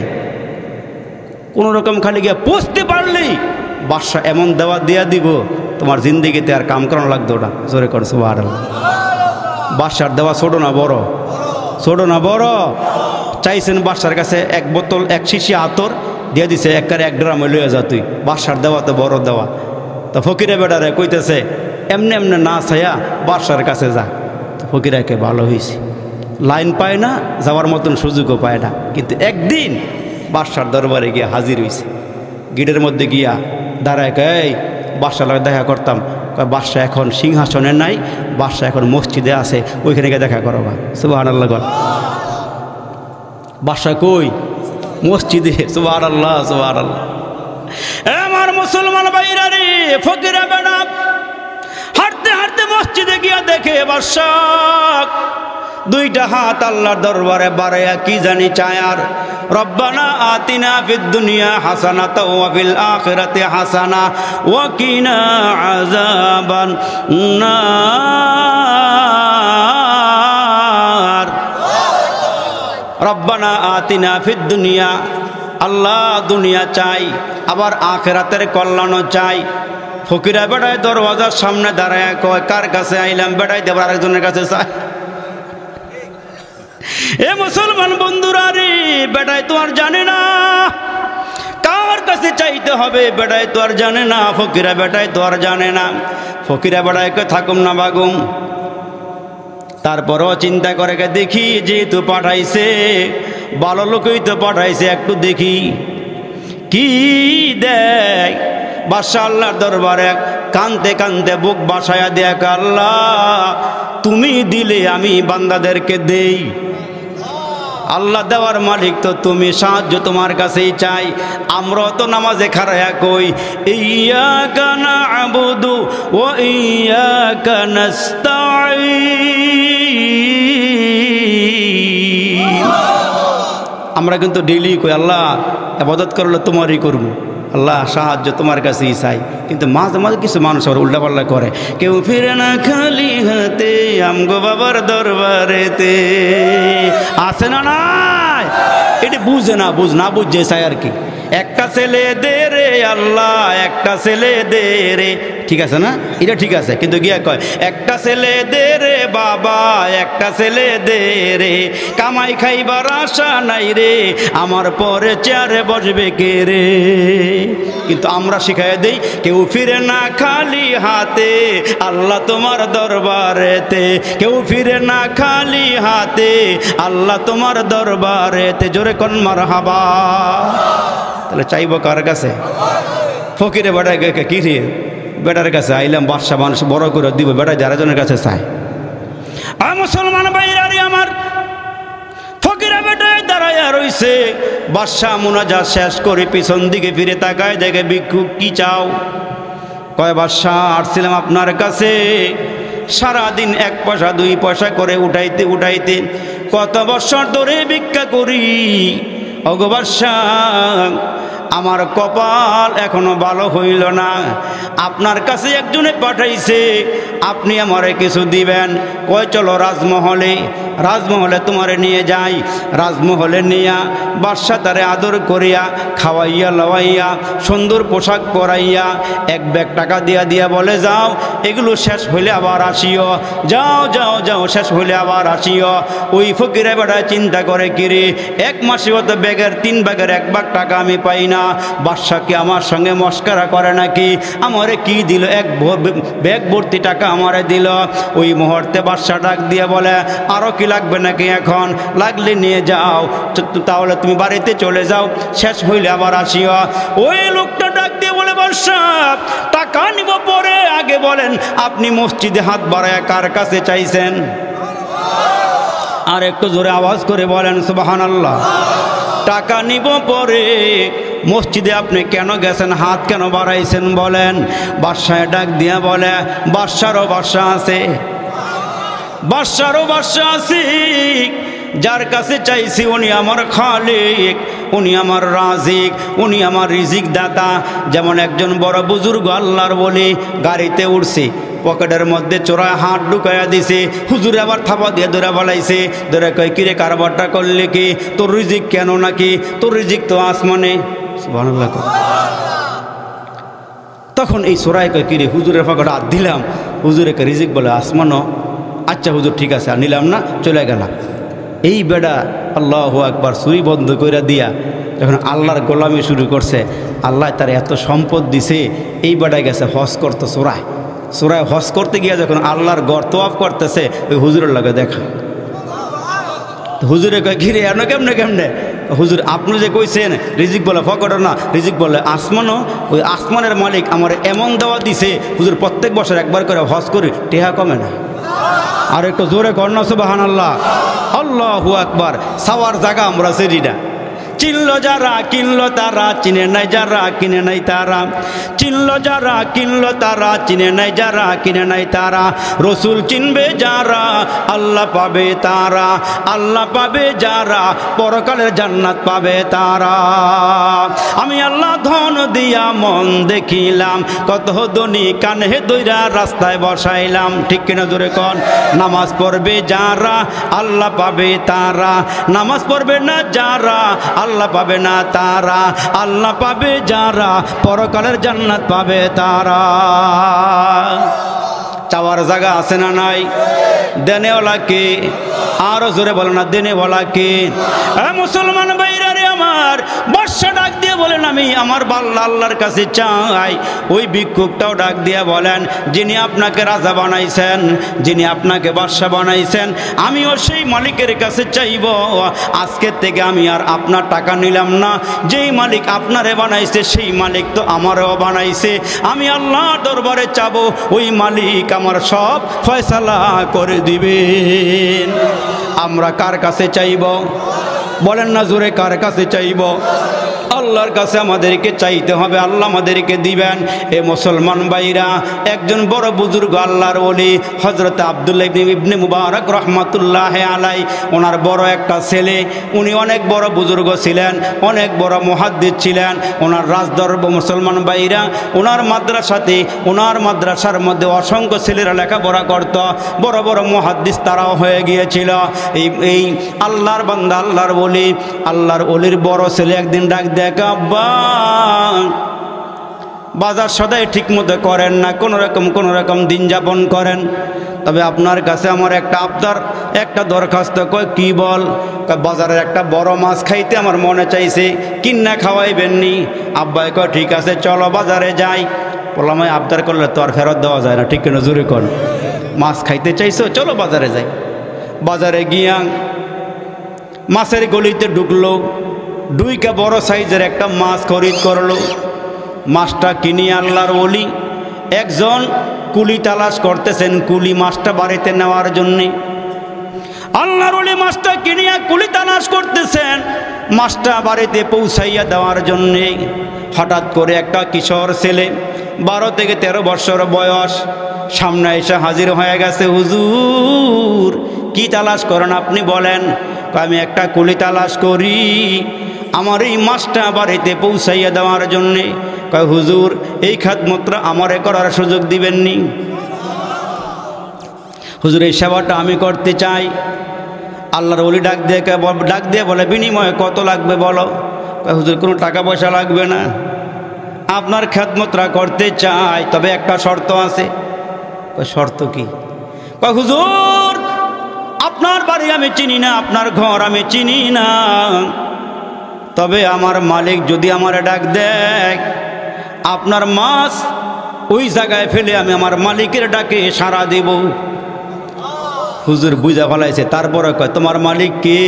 Speaker 1: কোনো রকম খালি গিয়ে পৌঁছতে পারলেই বাদশা এমন দেওয়া দিয়া দিব তোমার জিন্দিগিতে আর কাম করানো লাগতো না। জোরে কর সুবহানাল্লাহ। বাদশার দেওয়া ছোট না বড়? ছোট না বড়? চাইছেন বাদশার কাছে 1 বোতল 1 শিশি আতর দিয়ে দিছে, 1 ড্রাম লইয়া যা তুই। বাদশার দেওয়া তো বড় দেওয়া। তো ফকিরে বেটারে কইতেছে এমনি এমনি না ছায়া বাদশার কাছে যা। তো ফকিরাকে ভালো হয়েছে, লাইন পায় না, যাওয়ার মতন সুযোগও পায় না, কিন্তু একদিন বাদশার দরবারে গিয়া হাজির হয়েছে। গিটের মধ্যে গিয়া দাঁড়ায় এই বাদশার লগে দেখা করতাম। বাদশা এখন সিংহাসনে নাই, বাদশা এখন মসজিদে আছে, ওইখানে গিয়ে দেখা করো। সুবহানাল্লাহ। বাদশা কই? মসজিদে। সুবহানাল্লাহ, সুবহানাল্লাহ। আমার মুসলমান ভাইরা রে, ফকিরা বেড়া হাঁটতে হাঁটতে মসজিদে গিয়া দেখে বাদশা 2টা হাত আল্লাহর দরবারে বাড়াইয়া কি জানি চায়, আর রব্বানা আতিনা ফিদ দুনিয়া হাসানাতাও ওয়া ফিল আখিরাতি হাসানা ওয়া কিনা আযাবান নার। রব্বানা আতিনা ফিদ দুনিয়া, আল্লাহ দুনিয়া চাই, আবার আখিরাতের কল্যাণও চাই। ফকিরা বেড়ায় দরওয়াজার সামনে দাঁড়ায় কয় কার কাছে আইলাম? বেড়াই দেবার আরেকজনের কাছে চাই। এ মুসলমান বন্ধুরা রে, বেটায় তো আর জানে না কার কাছে চাইতে হবে, বেটায় তো আর জানে না। ফকিরা বেটায় তো আর জানে না। ফকিরা বেটায়কে থাকুম না বাগুম, তারপরও চিন্তা করে দেখি যেহেতু পাঠাইছে, ভালো লোকই তো পাঠাইছে, একটু দেখি কি দেয়। বাদশা আল্লাহর দরবারে কানতে কানতে বুক বাসায়া দেখ, আল্লাহ তুমি দিলে আমি বান্দাদেরকে দেই। আল্লাহ দেওয়ার মালিক তো তুমি, সাহায্য তোমার কাছেই চাই। আমরা তো নামাজে খাড়ায়া কই ইয়্যাকা না'বুদু ওয়া ইয়্যাকা নাস্তাঈন। আমরা কিন্তু ডেইলি কই আল্লাহ ইবাদত করলে তোমারই করব, আল্লাহ সাহায্য তোমার কাছেই চাই। কিন্তু মাঝে মাঝে কিছু মানুষ আবার উল্টাপাল্টা করে, কেউ ফিরে না খালি হাতে আমগো বাবার দরবারেতে। আছে না নাই? এটা বুঝে না, বুঝে চাই আর কি। একটা ছেলে দে রে আল্লাহ, একটা ছেলে দে রে, ঠিক আছে না? এটা ঠিক আছে, কিন্তু গিয়া কয় একটা ছেলে দে রে বাবা, একটা ছেলে দে রে, কামাই খাইবার আশা নাই রে, আমার পরে চেয়ারে বসবে কে রে। কিন্তু আমরা শিখাই দেই কেউ ফিরে না খালি হাতে, আল্লাহ তোমার দরবারেতে, কেউ ফিরে না খালি হাতে, আল্লাহ তোমার দরবারেতে। জোরে কোন মারহাবা। তাহলে চাইবো কার কাছে? ফকিরে বেটায় কি রে, বেটার কাছে আইলাম, বাদশা মানুষ বড় করে দিব, বেটা যারাজনের কাছে চায়। আর মুসলমান ভাইরারি আমার, ফকিরা বেটায় দাঁড়াইয়া রইছে, বাদশা মুনাজাত শেষ করে পিছন দিকে ফিরে তাকায়, দেখে ভিক্ষুক কি চাও? কয় বাদশা আসছিলাম আপনার কাছে, সারাদিন 1 পয়সা 2 পয়সা করে উঠাইতে উঠাইতে কত বছর ধরে ভিক্ষা করি, ওগো বাদশা আমার কপাল এখনো ভালো হইল না, আপনার কাছে একজনে পাঠাইছে, আপনি আমারে কিছু দিবেন। কয় চলো রাজমহলে, রাজমহলে তোমারে নিয়ে যাই। রাজমহলে নিয়া বাদশা তারে আদর করিয়া খাওয়াইয়া লওয়াইয়া সুন্দর পোশাক পরাইয়া 1 ব্যাগ টাকা দিয়া দিয়া বলে যাও, এগুলো শেষ হইলে আবার আসিও, যাও যাও যাও, শেষ হইলে আবার আসিও। ওই ফকিরে বেটা চিন্তা করে কিরে, 1 মাসেও তো ব্যাগের 3 ভাগের 1 ভাগ টাকা আমি পাই না, বাদশা কি আমার সঙ্গে মস্করা করে নাকি? আমারে কি দিল? 1 ব্যাগ ভর্তি টাকা আমারে দিল। ওই মুহূর্তে বাদশা ডাক দিয়ে বলে আরো কি লাগবে নাকি? এখন লাগলে নিয়ে যাও, তাহলে তুমি বাড়িতে চলে যাও, শেষ হইলে আবার আসিও। ওই লোকটা ডাক দিয়ে বলে বাদশা টাকা নিব পরে, আগে বলেন আপনি মসজিদে হাত বাড়ায় কার কাছে চাইছেন? আর একটু জোরে আওয়াজ করে বলেন সুবহানাল্লাহ। টাকা নিব পরে, মসজিদে আপনি কেন গেছেন, হাত কেন বাড়াইছেন বলেন? বাদশায় ডাক দিয়া বলে বাদশারও বাদশা আছে, বাদশারও বাদশা আছে, যার কাছে চাইছি উনি আমার খালিক, উনি আমার রাজিক, উনি আমার রিজিক দাতা। যেমন একজন বড় বুজুর্গ আল্লাহর বলি গাড়িতে উঠছে, পকেটের মধ্যে চোরায় হাত ঢুকাইয়া দিছে, হুজুরে আবার থাপা দিয়ে ধরে বলাইছে, ধরে কয় কিরে কারবারটা করলে কি? তোর রিজিক কেন নাকি? তোর রিজিক তো আসমানে। সুবহানাল্লাহ। তখন এই চোরাই কয় কিরে হুজুরের পকেটে হাত দিলাম, হুজুরে রিজিক বলে আসমানো। আচ্ছা হুজুর ঠিক আছে, আর নিলাম না, চলে গেলাম। এই বেড়া আল্লাহু আকবার চুরি বন্ধ করে দিয়া যখন আল্লাহর গোলামি শুরু করছে, আল্লাহ তার এত সম্পদ দিছে, এই বেড়ায় গেছে হজ করতে চোরায়, চোরায় হজ করতে গিয়া যখন আল্লাহর গড় তোয়াফ করতেছে, ওই হুজুরের লাগে দেখা। হুজুরে কয় ঘিরে এনো কেমনে কেমনে? হুজুর আপনি যে কইছেন রিজিক বলে ফকটর না, রিজিক বলে আসমানও। ওই আসমানের মালিক আমার এমন দেওয়া দিছে, হুজুর প্রত্যেক বছর 1বার করে হজ করি, টেহা কমে না। আর একটু জোরে কর্ণ সুবহানাল্লাহ, আল্লাহু আকবার। সাওয়ার জায়গা আমরা সেরিটা চিনলো যারা কিনলো তারা, চিনে নাই যারা কিনে নাই তারা, চিনলো যারা কিনলো তারা, চিনে নাই যারা কিনে নাই তারা। রসুল চিনবে যারা আল্লাহ পাবে তারা, আল্লাহ পাবে যারা পরকালের জান্নাত পাবে তারা। আমি আল্লাহ ধন দিয়া মন দেখিলাম, কত ধনী কানে দইরা রাস্তায় বসাইলাম। ঠিক কিনা জোরে কন? নামাজ পড়বে যারা আল্লাহ পাবে তারা, নামাজ পড়বে না যারা আল্লাহ পাবে না তারা, আল্লাহ পাবে যারা পরকালের জান্নাত পাবে তারা। চাওয়ার জায়গা আছে না নাই? দেনেওয়ালা কে? আরো জোরে বলো না, দেনেওয়ালা কে? মুসলমান ভাইরা রে আমার, বাদশা ডাক দিয়ে বলেন আমি আমার বাল্লা আল্লাহর কাছে চাই। ওই ভিক্ষুকটাও ডাক দিয়ে বলেন যিনি আপনাকে রাজা বানাইছেন, যিনি আপনাকে বাদশা বানাইছেন, আমিও সেই মালিকের কাছে চাইব। আজকের থেকে আমি আর আপনার টাকা নিলাম না, যেই মালিক আপনারে বানাইছে সেই মালিক তো আমারও বানাইছে। আমি আল্লাহর দরবারে চাবো, ওই মালিক আমার সব ফয়সালা করে দিবেন। আমরা কার কাছে চাইব? বলেন না জোরে, কার কাছে চাইব? আল্লাহর কাছে আমাদেরকে চাইতে হবে, আল্লাহ আমাদেরকে দিবেন। এ মুসলমান ভাইরা, একজন বড় বুজুর্গ আল্লাহর ওলি হযরত আব্দুল্লাহ ইবনে মুবারক রহমাতুল্লাহ আলাই, ওনার বড় একটা ছেলে, উনি অনেক বড় বুজুর্গ ছিলেন, অনেক বড় মুহাদ্দিস ছিলেন। ওনার রাজদরবার মুসলমান ভাইরা, ওনার মাদ্রাসাতে, ওনার মাদ্রাসার মধ্যে অসংখ্য ছেলেরা লেখাপড়া করত, বড় বড় মুহাদ্দিস তারাও হয়ে গিয়েছিল। এই আল্লাহর বান্দা, আল্লাহর ওলি, আল্লাহর ওলির বড় ছেলে একদিন ডাক দেয়, আব্বা বাজার সদাই ঠিক মতো করেন না, কোনো রকম দিন যাপন করেন। তবে আপনার কাছে আমার একটা আবদার, একটা দরখাস্ত। কয় কি বল? বাজারের একটা বড় মাছ খাইতে আমার মনে চাইছে, কিন্না খাওয়াইবেননি? আব্বাই কয় ঠিক আছে চলো বাজারে যাই। বললাম আবদার করলে তো আর ফেরত দেওয়া যায় না, ঠিক কিনা জোরে কর। মাছ খাইতে চাইছো, চলো বাজারে যাই। বাজারে গিয়া মাছের গলিতে ঢুকলো, দুইটা বড় সাইজের একটা মাছ খরিদ করলো। মাছটা কিনে আল্লাহর ওলি একজন কুলি তালাশ করতেছেন, কুলি মাছটা বাড়িতে নেওয়ার জন্যে। আল্লাহর ওলি মাছটা কিনিয়া কুলি তালাশ করতেছেন মাছটা বাড়িতে পৌঁছাইয়া দেওয়ার জন্যে। হঠাৎ করে একটা কিশোর ছেলে 12 থেকে 13 বছর বয়স সামনে এসে হাজির হয়ে গেছে। হুজুর কি তালাশ করেন আপনি বলেন? আমি একটা কুলি তালাশ করি আমার এই মাছটা বাড়িতে পৌঁছাইয়া দেওয়ার জন্যে। কয় হুজুর এই খাদমতটা আমারে করার সুযোগ দিবেননি? হুজুর এই সেবাটা আমি করতে চাই। আল্লাহর ওলি ডাক দিয়ে বলে বিনিময়ে কত লাগবে বলো? কয় হুজুর কোনো টাকা পয়সা লাগবে না, আপনার খেদমতটা করতে চাই, তবে একটা শর্ত আছে। কয় শর্ত কি? কয় হুজুর আপনার বাড়ি আমি চিনি না, আপনার ঘর আমি চিনি না, তবে আমার মালিক যদি আমারে ডাক দেয় আপনার মাছ ওই জায়গায় ফেলে আমি আমার মালিকের ডাকে সাড়া দেব। হুজুর বুঝা ফেলাইছে। তারপরে কয় তোমার মালিক কে?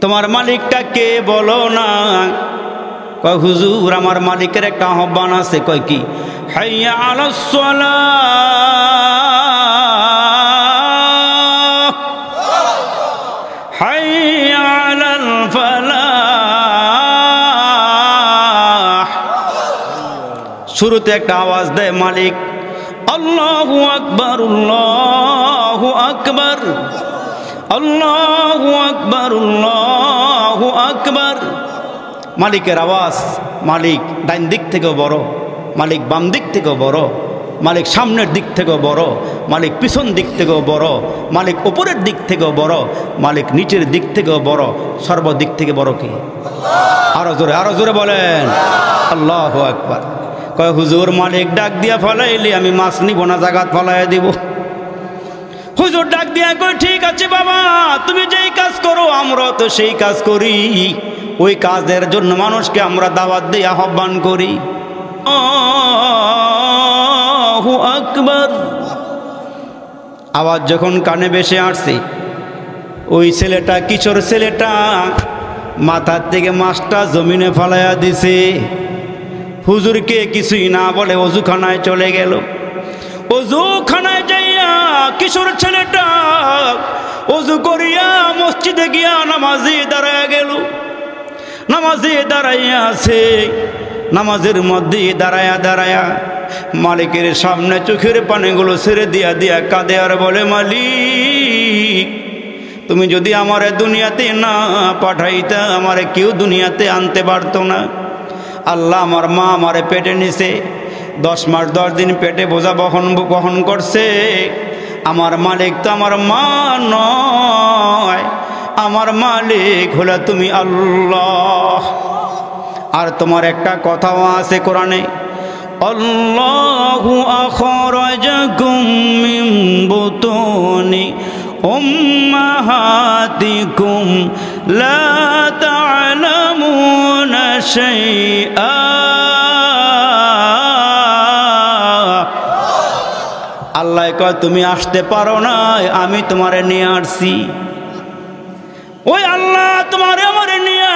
Speaker 1: তোমার মালিকটা কে বলো না? কয় হুজুর আমার মালিকের একটা আহ্বান আছে। কয় কি? হাইয়া আলাস সালাহ হাইয়া আলাল ফালাহ। শুরুতে একটা আওয়াজ দেয় মালিক, আল্লাহু আকবার আল্লাহু আকবার আল্লাহু আকবার আল্লাহু আকবার। মালিকের আওয়াজ। মালিক ডাইন দিক থেকেও বড়, মালিক বাম দিক থেকেও বড়, মালিক সামনের দিক থেকেও বড়, মালিক পিছন দিক থেকেও বড়, মালিক উপরের দিক থেকেও বড়, মালিক নিচের দিক থেকেও বড়, সর্বদিক থেকে বড় কি? আরো জোরে বলেন আল্লাহু আকবার। কয় হুজুর মালিক ডাক দিয়া ফলাইলে আমি মাছ নিব না, জাগাত ফলাইয়া দিব। হুজুর ডাক দিয়া কয় ঠিক আছে বাবা, তুমি যেই কাজ করো আমরা তো সেই কাজ করি, ওই কাজের জন্য মানুষকে আমরা দাওয়াত দিয়ে আহ্বান করি। আল্লাহু আকবার। আওয়াজ যখন কানে ভেসে আসছে, ওই ছেলেটা কিশোর ছেলেটা মাথার থেকে মাছটা জমিনে ফলাইয়া দিছে। হুজুরকে কিছুই না বলে অজুখানায় চলে গেল। অজুখানায় যাইয়া কিশোর ছেলেটা অজু করিয়া মসজিদে গিয়া নামাজে দাঁড়াইয়া গেল। নামাজে দাঁড়াইয়া আছে, নামাজের মধ্যে দাঁড়ায়া মালিকের সামনে চোখের পানিগুলো ছেড়ে দিয়া কাঁদে আর বলে, মালিক তুমি যদি আমারে দুনিয়াতে না পাঠাইতা আমারে কেউ দুনিয়াতে আনতে পারতো না। আল্লাহ আমার মা আমারে পেটে নিছে, 10 মাস 10 দিন পেটে বোঝা বহন করছে। আমার মালিক তো আমার মা নয়, আমার মালিক হলো তুমি আল্লাহ। আর তোমার একটা কথাও আছে কোরআনে, আল্লাহু আখরাজাকুম মিন বুতুনি উম্মাহাতিকুম লা তা'লামুনা শাইআ। আল্লাহ কয় তুমি আসতে পারো না, আমি তোমারে নিয়ে আসছি। ওই আল্লাহ তোমারে আমারে নিয়ে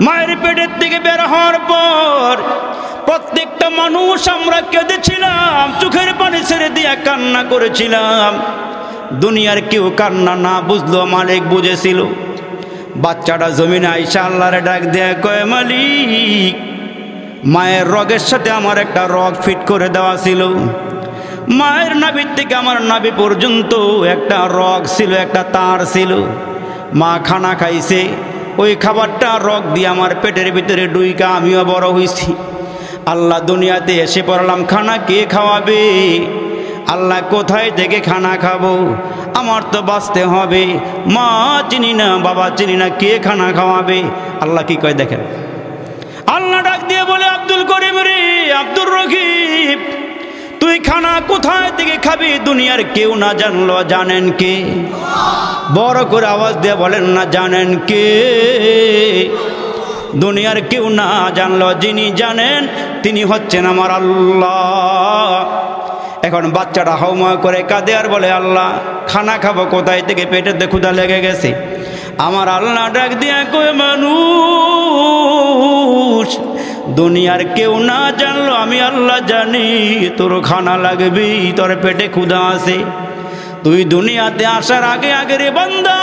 Speaker 1: মায়ের পেটের থেকে বের হওয়ার পর প্রত্যেকটা মানুষ আমরা কেঁদেছিলাম, চোখের পানি ছেড়ে দিয়ে কান্না করেছিলাম। দুনিয়ার কেউ কান্না না বুঝলো, মালিক বুঝেছিল। বাচ্চাটা জমিনে আইসা আল্লাহরে ডাক দেয়া কয়, মালিক মায়ের রগের সাথে আমার একটা রগ ফিট করে দেওয়া ছিল। মায়ের নাভির থেকে আমার নাভি পর্যন্ত একটা রগ ছিল, একটা তার ছিল। মা খানা খাইছে, ওই খাবারটা রগ দিয়ে আমার পেটের ভিতরে ডুইকা আমিও বড় হয়েছি। আল্লাহ দুনিয়াতে এসে পড়লাম, খানা কে খাওয়াবে? আল্লাহ কোথায় থেকে খানা খাবো? আমার তো বাঁচতে হবে। মা চিনি না, বাবা চিনি না, কে খানা খাওয়াবে? আল্লাহ কি কয় দেখেন, আল্লাহ ডাক দিয়ে দিয়ে বলে, আব্দুল করিম রে, আব্দুর রহিম, তুই খানা কোথায় থেকে খাবি দুনিয়ার কেউ না জানলো, জানেন কে? বড় করে আওয়াজ দিয়ে বলেন না, জানেন কে? দুনিয়ার কেউ না জানলো, যিনি জানেন তিনি হচ্ছেন আমার আল্লাহ। এখন বাচ্চাটা হাউমা করে কাঁদে আর বলে, আল্লাহ খানা খাবো কোথায় থেকে, পেটেতে ক্ষুধা লেগে গেছে। আমার আল্লাহ ডাক দিয়া কয়, মানুষ, দুনিয়ার কেউ না জানলো আমি আল্লাহ জানি তোর খানা লাগবে, তোর পেটে ক্ষুধা আছে। তুই দুনিয়াতে আসার আগে আগে রে বান্দা,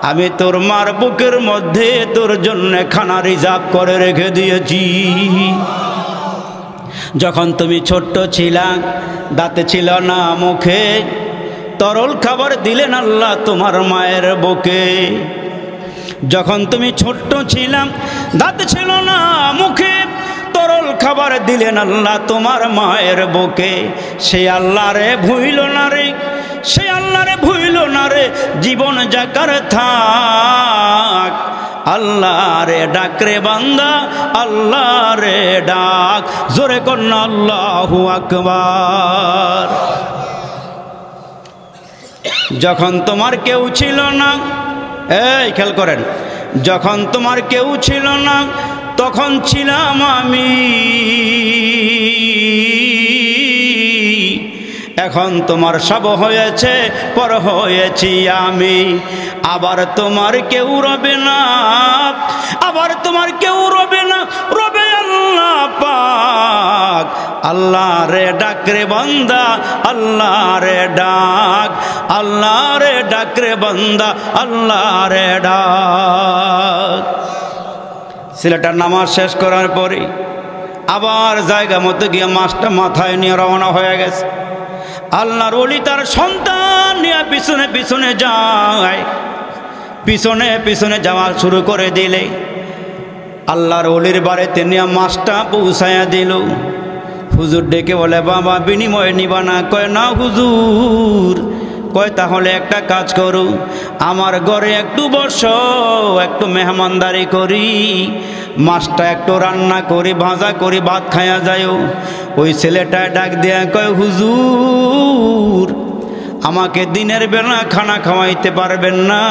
Speaker 1: আমি তোর মার বুকের মধ্যে তোর জন্য খানা রিজার্ভ করে রেখে দিয়েছি। যখন তুমি ছোট্ট ছিলা, দাঁতে ছিল না মুখে, তরল খাবার দিলেন আল্লাহ তোমার মায়ের বুকে। যখন তুমি ছোট্ট ছিলাম, দাঁতে ছিল না মুখে, তরল খাবার দিলেন আল্লাহ তোমার মায়ের বুকে। সেই আল্লাহ রে ভুইল না রে, সেই আল্লাহ রে ভুইল না রে, জীবন যাকার থাক। আল্লাহ রে ডাক রে বান্দা, আল্লাহ রে ডাক, জোরে কন্যা আল্লাহু আকবার। যখন তোমার কেউ ছিল না, এই খেয়াল করেন, যখন তোমার কেউ ছিল না তখন ছিলাম আমি, এখন তোমার সব হয়েছে, পর হয়েছি আমি। আবার তোমার কেউ রবে না, আবার তোমার কেউ রবে না, রবে আল্লাহ পাক। আল্লাহ রে ডাক রে বান্দা, আল্লাহ রে ডাক, আল্লাহ রে ডাক রে বান্দা, আল্লাহ রে ডাক। ছেলেটার নামাজ শেষ করার পরে আবার জায়গা মতো গিয়ে মাছটা মাথায় নিয়ে রওনা হয়ে গেছে। আল্লাহর ওলি তার সন্তান নিয়ে পিছনে পিছনে যায়, পিছনে পিছনে যাওয়া শুরু করে দিলে আল্লাহর ওলির বাড়িতে নিয়ে মাছটা পৌঁছায়া দিল। হুজুর ডেকে বলে, বাবা বিনিময় নিবা না? কয় না হুজুর। কয় তাহলে একটা কাজ করু, আমার ঘরে একটু বসো, একটু মেহমানদারি করি, মাছটা একটু রান্না করি, ভাজা করি, ভাত খায়া যায়ও। ওই ছেলেটা ডাক দেয়া কয়, হুজুর আমাকে দিনের বেলা খানা খাওয়াইতে পারবেন না?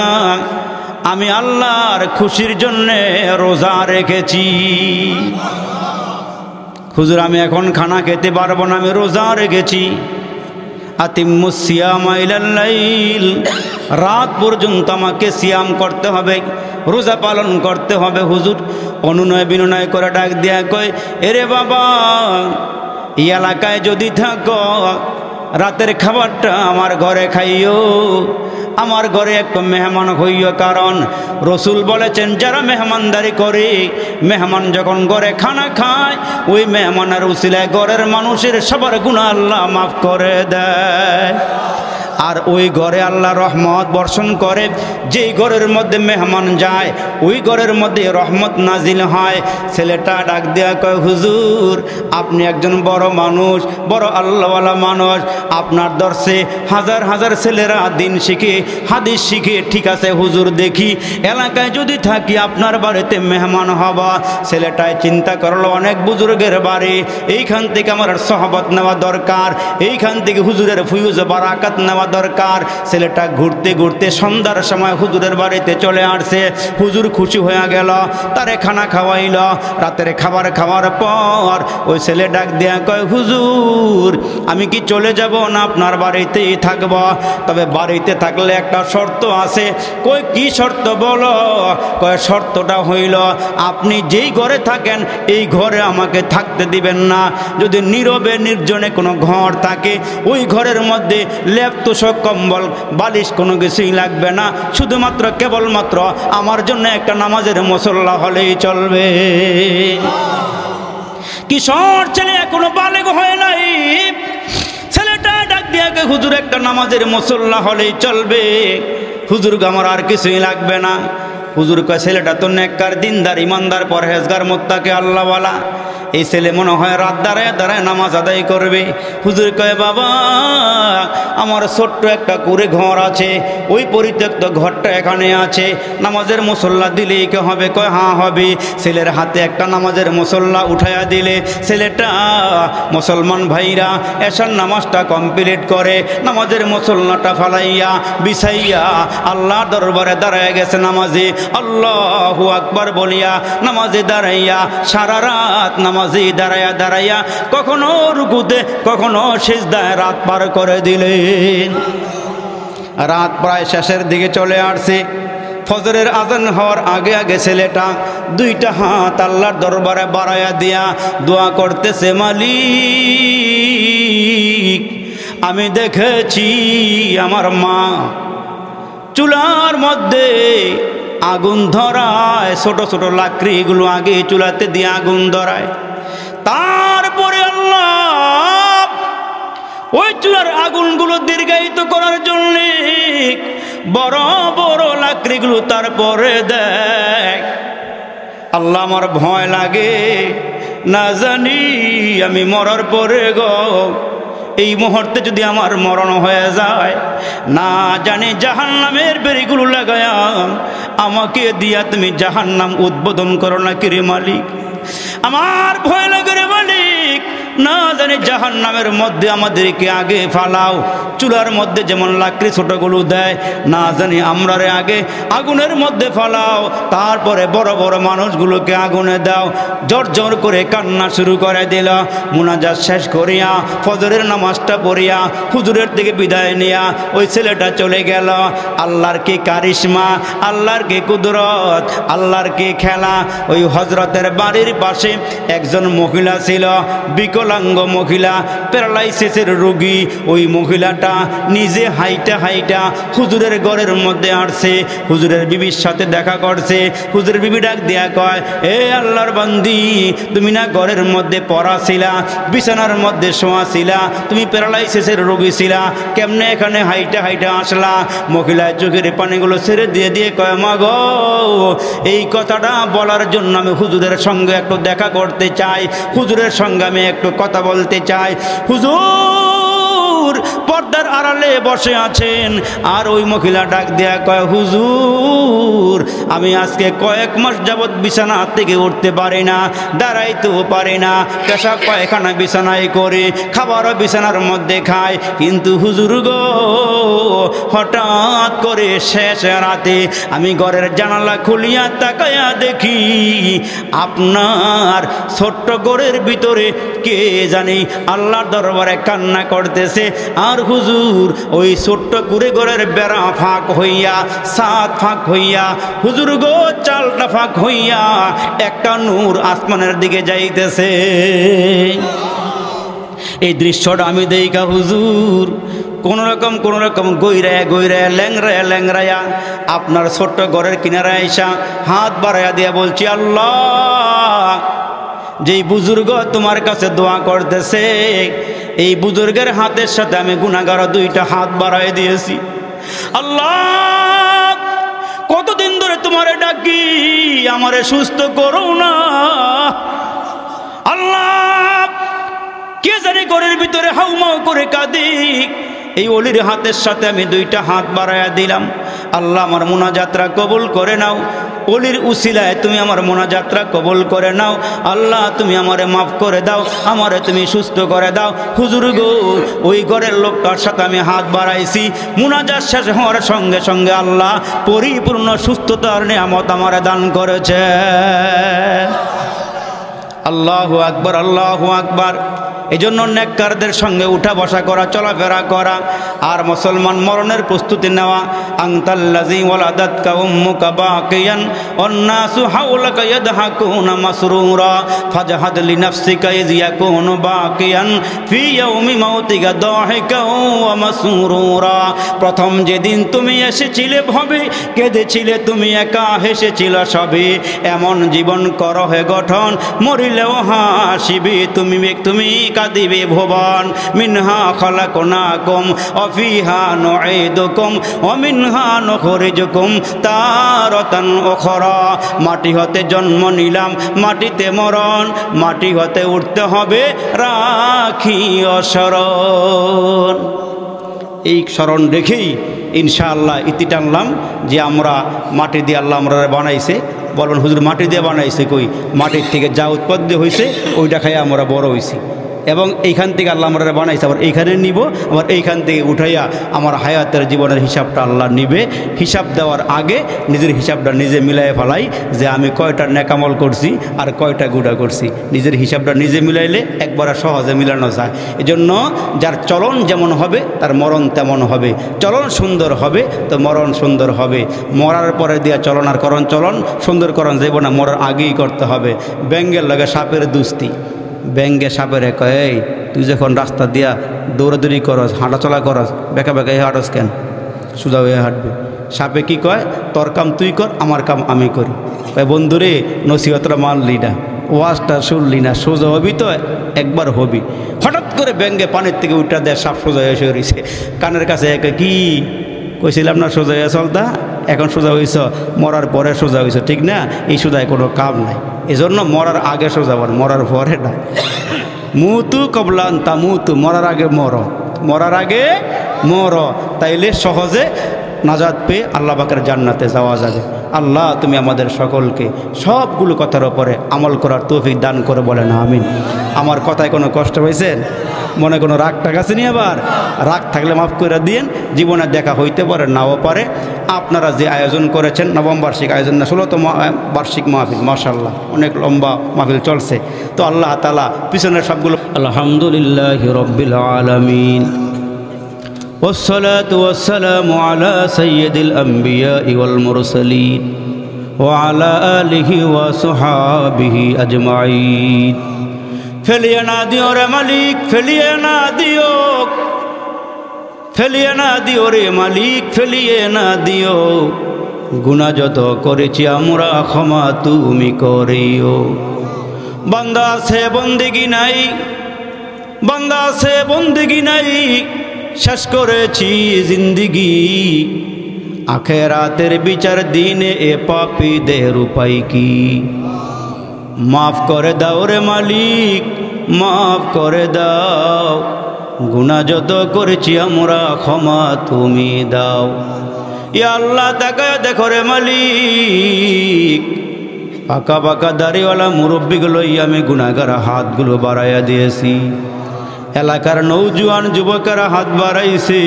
Speaker 1: আমি আল্লাহর খুশির জন্যে রোজা রেখেছি। হুজুর আমি এখন খানা খেতে পারবো না, আমি রোজা রেখেছি। আতিম্মুস সিয়ামা ইলাল লাইল, রাত পর্যন্ত আমাকে সিয়াম করতে হবে, রোজা পালন করতে হবে। হুজুর অনুনয় বিনয় করে ডাক দেয়া কয়, এরে বাবা, এই এলাকায় যদি থাকো রাতের খাবারটা আমার ঘরে খাইও, আমার ঘরে একটু মেহমান হইও। কারণ রসুল বলেছেন, যারা মেহমানদারি করে, মেহমান যখন ঘরে খানা খায়, ওই মেহমানের উসিলায় ঘরের মানুষের সবার গুনাহ আল্লাহ মাফ করে দেয়। আর ওই ঘরে আল্লাহ রহমত বর্ষণ করে। যেই ঘরের মধ্যে মেহমান যায়, ওই ঘরের মধ্যে রহমত নাজিল হয়। ছেলেটা ডাক দেয়া কয়, হুজুর আপনি একজন বড় মানুষ, বড় আল্লাহওয়ালা মানুষ, আপনার দর্শে হাজার হাজার ছেলেরা দিন শিখে, হাদিস শিখে। ঠিক আছে হুজুর, দেখি এলাকায় যদি থাকি আপনার বাড়িতে মেহমান হবা। ছেলেটায় চিন্তা করলো, অনেক বুজুর্গের বাড়ি, এইখান থেকে আমার সহবত নেওয়া দরকার, এইখান থেকে হুজুরের ফুয়ুজ বারাকাত নেওয়া দরকার। ছেলেটা ঘুরতে ঘুরতে সন্ধ্যার সময় হুজুরের বাড়িতে চলে আসছে। হুজুর খুশি হয়ে গেল, তারে খানা খাওয়াইল। রাতের খাবার খাওয়ার পর ওই ছেলে ডাক দেয়া কয়, হুজুর আমি কি চলে যাব না আপনার বাড়িতেই থাকব? তবে বাড়িতে থাকলে একটা শর্ত আছে। কই কি শর্ত বলো? কয় শর্তটা হইল, আপনি যেই ঘরে থাকেন এই ঘরে আমাকে থাকতে দিবেন না। যদি নীরবে নির্জনে কোনো ঘর থাকে, ওই ঘরের মধ্যে লেপ তোষক কম্বল বালিশ কোনো কিছুই লাগবে না, শুধুমাত্র কেবলমাত্র আমার জন্য একটা নামাজের মুসল্লা হলেই চলবে। কিশোর ছেলে এখনো বালেগ হয় নাই, ছেলেটা ডাক দিয়া কে, হুজুর একটা নামাজের মুসল্লা হলেই চলবে, হুজুর আমার আর কিছুই লাগবে না। হুজুর কয়, ছেলেটা তো নেককার, দিনদার, ইমানদার, পরহেজগার, মুত্তাকি, আল্লাহওয়ালা, এই ছেলে মনে হয় রাত দাঁড়ায় দাঁড়ায় নামাজ আদায় করবে। হুজুর কয় বাবা আমার ছোট্ট একটা কুড়ে ঘর আছে, ওই পরিত্যক্ত ঘরটা এখানে আছে, নামাজের মুসল্লা দিলেই কে হবে? কয় হ্যাঁ হবে। ছেলের হাতে একটা নামাজের মুসল্লা উঠাইয়া দিলে ছেলেটা মুসলমান ভাইরা এশার নামাজটা কমপ্লিট করে নামাজের মুসল্লাটা ফালাইয়া বিছাইয়া আল্লাহর দরবারে দাঁড়ায় গেছে নামাজে আল্লাহু আকবার বলিয়া নামাজে দাঁড়াইয়া সারা রাত নামাজে দাঁড়াইয়া দাঁড়াইয়া কখনো রুকুতে কখনো সিজদায় রাত পার করে দিলেন। রাত প্রায় শেষের দিকে চলে আসছে। ফজরের আজান হওয়ার আগে আগে ছেলেটা দুইটা হাত আল্লাহর দরবারে বাড়াইয়া দিয়া দোয়া করতেছে, মালিক আমি দেখেছি আমার মা চুলার মধ্যে আগুন ধরায়, ছোট ছোট লাকড়িগুলো আগে চুলাতে দিয়ে আগুন ধরায়, তারপরে আল্লাহ ওই চুলার আগুনগুলো দীর্ঘায়িত করার জন্য বড় বড় লাকড়িগুলো তারপরে দেয়। আল্লাহ আমার ভয় লাগে, না জানি আমি মরার পরে গো এই মুহূর্তে যদি আমার মরণ হয়ে যায়, না জানি জাহান্নামের বেড়িগুলো লাগায়া আমাকে দিয়া তুমি জাহান্নাম উদ্বোধন করো নাকি রে মালিক। আমার ভয় লাগে রে মালিক, না জানি জাহান্নামের মধ্যে আমাদেরকে আগে ফালাও, চুলার মধ্যে যেমন লাকড়ি ছোটগুলো দেয়, না জানি আমরা রে আগে আগুনের মধ্যে ফালাও, তারপরে বড় বড় মানুষগুলোকে আগুনে দাও। জোর জোর করে কান্না শুরু করে দিল। মুনাজাত শেষ করিয়া ফজরের নামাজটা পড়িয়া হুজুরের থেকে বিদায় নিয়া ওই ছেলেটা চলে গেল। আল্লাহর কি কারিশমা, আল্লাহর কি কুদরত, আল্লাহর কি খেলা। ওই হজরতের বাড়ির পাশে একজন মহিলা ছিল, বিকলাঙ্গ মহিলা, প্যারালাইসিসের রোগী। ওই মহিলাটা নিজে হাইটা হাইটা হুজুরের ঘরের মধ্যে আসছে, হুজুরের বিবির সাথে দেখা করছে। হুজুরের বিবি ডাক দিয়া কয়, এ আল্লাহর বান্দি, তুমি না ঘরের মধ্যে পড়া ছিলা, বিছানার মধ্যে শোয়া ছিলা, তুমি প্যারালাইসিসের রোগী ছিলা, কেমনে এখানে হাইটা হাইটা আসলা? মহিলায় চোখের পানিগুলো ছেড়ে দিয়ে দিয়ে কয়, মা গো এই কথাটা বলার জন্য আমি হুজুরের সঙ্গে একটু দেখা করতে চাই, হুজুরের সঙ্গে আমি একটু কথা বলতে চাই। হুজুর পর্দার আড়ালে বসে আছেন। আর ওই মহিলা ডাক দেয়া কয়, হুজুর আমি আজকে কয়েক মাস যাবৎ বিছানা থেকে উঠতে পারি না, দাঁড়াইতেও পারি না, পেশাব পায়খানা বিছানায় করে, খাবারও বিছানার মধ্যে খায়, কিন্তু হুজুর গো হঠাৎ করে শেষ রাতে আমি ঘরের জানালা খুলিয়া তাকায়া দেখি আপনার ছোট্ট ঘরের ভিতরে কে জানি আল্লাহর দরবারে কান্না করতেছে। আর হুজুর ওই ছোট্ট কুড়ে ঘরের বেড়া ফাঁক হইয়া, ছাদ ফাঁক হইয়া, হুজুর গো চালটা ফাঁক হইয়া একটা নূর আসমানের দিকে যাইতেছে। এই দৃশ্যটা আমি দেইকা হুজুর কোন রকম গইরায়া গইরায়া ল্যাংরায়া ল্যাংরায়া আপনার ছোট্ট ঘরের কিনারে আইসা হাত বাড়াইয়া দিয়া বলছি, আল্লাহ যেই বুজুর্গ তোমার কাছে দোয়া করতেছে, এই বুজুর্গের হাতের সাথে আমি গুনাহগার দুইটা হাত বাড়াই দিয়েছি। আল্লাহ কতদিন ধরে তোমারে ডাকি, আমারে সুস্থ করো না। আল্লাহ কে জানি ঘরের ভিতরে হাউমাউ করে কাঁদি, এই অলির হাতের সাথে আমি দুইটা হাত বাড়াইয়া দিলাম। আল্লাহ আমার মোনাজাতরা কবুল করে নাও, অলির উসিলায় তুমি আমার মোনাজাতরা কবুল করে নাও। আল্লাহ তুমি আমারে মাফ করে দাও, আমারে তুমি সুস্থ করে দাও। হুজুর গো ওই ঘরের লোকটার সাথে আমি হাত বাড়াইছি, মোনাজাত শেষ হওয়ার সঙ্গে সঙ্গে আল্লাহ পরিপূর্ণ সুস্থতার নিয়ামত আমারে দান করেছে। আল্লাহু আকবার, আল্লাহু আকবার। এই জন্য নেককারদের সঙ্গে উঠা বসা করা, চলাফেরা করা, আর মুসলমান মরণের প্রস্তুতি নেওয়া। আনতাল্লাযী ওয়ালাদাতকা উম্মুকা বাকিয়ান ওয়ান্নাসু হাওলাকা ইয়াদহাকুনা মাসরুরা ফাজহাদ লিনাফসিকা ইয ইয়াকুনু বাকিয়ান ফি ইয়াউমি মাউতিকা দাহিকাও ওয়া মাসরুরা। প্রথম যেদিন তুমি এসেছিলে ভবে কেঁদেছিলে তুমি একা, হেসেছিল সবে, এমন জীবন কর হে গঠন, মরিলে হইলেও হাসিবে তুমি কাঁদিবে ভুবন। মিনহা খালাকনাকুম ওয়া ফিহা নুঈদুকুম ওয়া মিনহা নুখরিজুকুম তারাতান উখরা। মাটি হতে জন্ম নিলাম, মাটিতে মরণ, মাটি হতে উঠতে হবে, রাখিও স্মরণ। এই স্মরণ রেখেই ইনশাআল্লাহ ইতি টানলাম যে আমরা মাটি দিয়ে আল্লাহ আমরা বানাইছে। বলবেন হুজুর মাটি দিয়ে বানাইছে কই? মাটির থেকে যা উৎপত্তি হয়েছে ওইটা খাই আমরা বড় হয়েছি, এবং এইখান থেকে আল্লাহ আমরা বানাইছে, আবার এইখানে নিব, আবার এইখান থেকে উঠাইয়া আমার হায়াতের জীবনের হিসাবটা আল্লাহ নিবে। হিসাব দেওয়ার আগে নিজের হিসাবটা নিজে মিলাই ফেলাই যে আমি কয়টা নেকামল করছি আর কয়টা গুণা করছি। নিজের হিসাবটা নিজে মিলাইলে একবার সহজে মিলানো যায়। এজন্য যার চলন যেমন হবে তার মরণ তেমন হবে। চলন সুন্দর হবে তো মরণ সুন্দর হবে। মরার পরে দিয়া চলন আর চলন সুন্দরকরণ যাইব না, মরার আগেই করতে হবে। ব্যাঙ্গের লাগে সাপের দুস্তি। ব্যাঙ্গে সাপের কয়, এই তুই যখন রাস্তা দিয়া দৌড়াদৌড়ি করস, হাঁটাচলা করস, বেঁকা বেঁকা হাঁটস কেন? সোজা হয়ে হাঁটবে। সাপে কি কয়, তোর কাম তুই কর, আমার কাম আমি করি। কয় বন্ধুরে নসিহতটা মানলি না, ওয়াজটা শুনলি না, সোজা হবি তো একবার হবি। হঠাৎ করে ব্যাঙ্গে পানির থেকে উঠা দেয়, সাপ সোজা হয়ে রয়েছে। কানের কাছে কি কইছিলাম না সোজা হয়ে চলতা, এখন সোজা হয়েছ, মরার পরে সোজা হয়েছ, ঠিক না? এই সোজায় কোনো কাম নাই। এই জন্য মরার আগে সোজা বল, মরার পরে না। মুতু কবলান তা মুতু, মরার আগে মর, মরার আগে মর, তাইলে সহজে নাজাত পেয়ে আল্লাহ পাকের জান্নাতে যাওয়া যাবে। আল্লাহ তুমি আমাদের সকলকে সবগুলো কথার উপরে আমল করার তৌফিক দান করে বলেন আমিন। আমার কথায় কোনো কষ্ট হয়েছেন? মনে কোনো রাগ টাক আছে নি? আবার রাগ থাকলে মাফ করে দিয়েন। জীবনে দেখা হইতে পারে, নাও পারে। আপনারা যে আয়োজন করেছেন নবম বার্ষিক আয়োজন না 16তম বার্ষিক মাহফিল, মাশাআল্লাহ অনেক লম্বা মাহফিল চলছে। তো আল্লাহ তাআলা পিছনের সবগুলো আলহামদুলিল্লাহি রাব্বিল আলামিন والصلاة والسلام على سيد الأنبياء والمرسلين وعلى آله وصحابه أجمعين। ফেলিয়ে না দিও রে মালিক, ফেলিয়ে না দিও, ফেলিয়ে না দিও রে মালিক, ফেলিয়ে না দিও। গুনাহ যত করেছি আমরা ক্ষমা তুমি করিও। বান্দা আছে বন্দেগী নাই, বান্দা আছে বন্দেগী নাই, শেষ করেছি জিন্দিগি। আখেরাতের বিচার দিনে এ পাপীদের উপায় কি? মাফ করে দাও রে মালিক, মাফ করে দাও। গুনাহ যত করেছি আমরা ক্ষমা তুমি দাও। ইয়া আল্লাহ তাকায় দেখো রে মালিক, পাকা পাকা দাড়িওয়ালা মুরব্বীগুলো আমি গুনাহগার হাতগুলো বাড়াইয়া দিয়েছি। এলাকার নৌজওয়ান যুবকেরা হাত বাড়াইছে,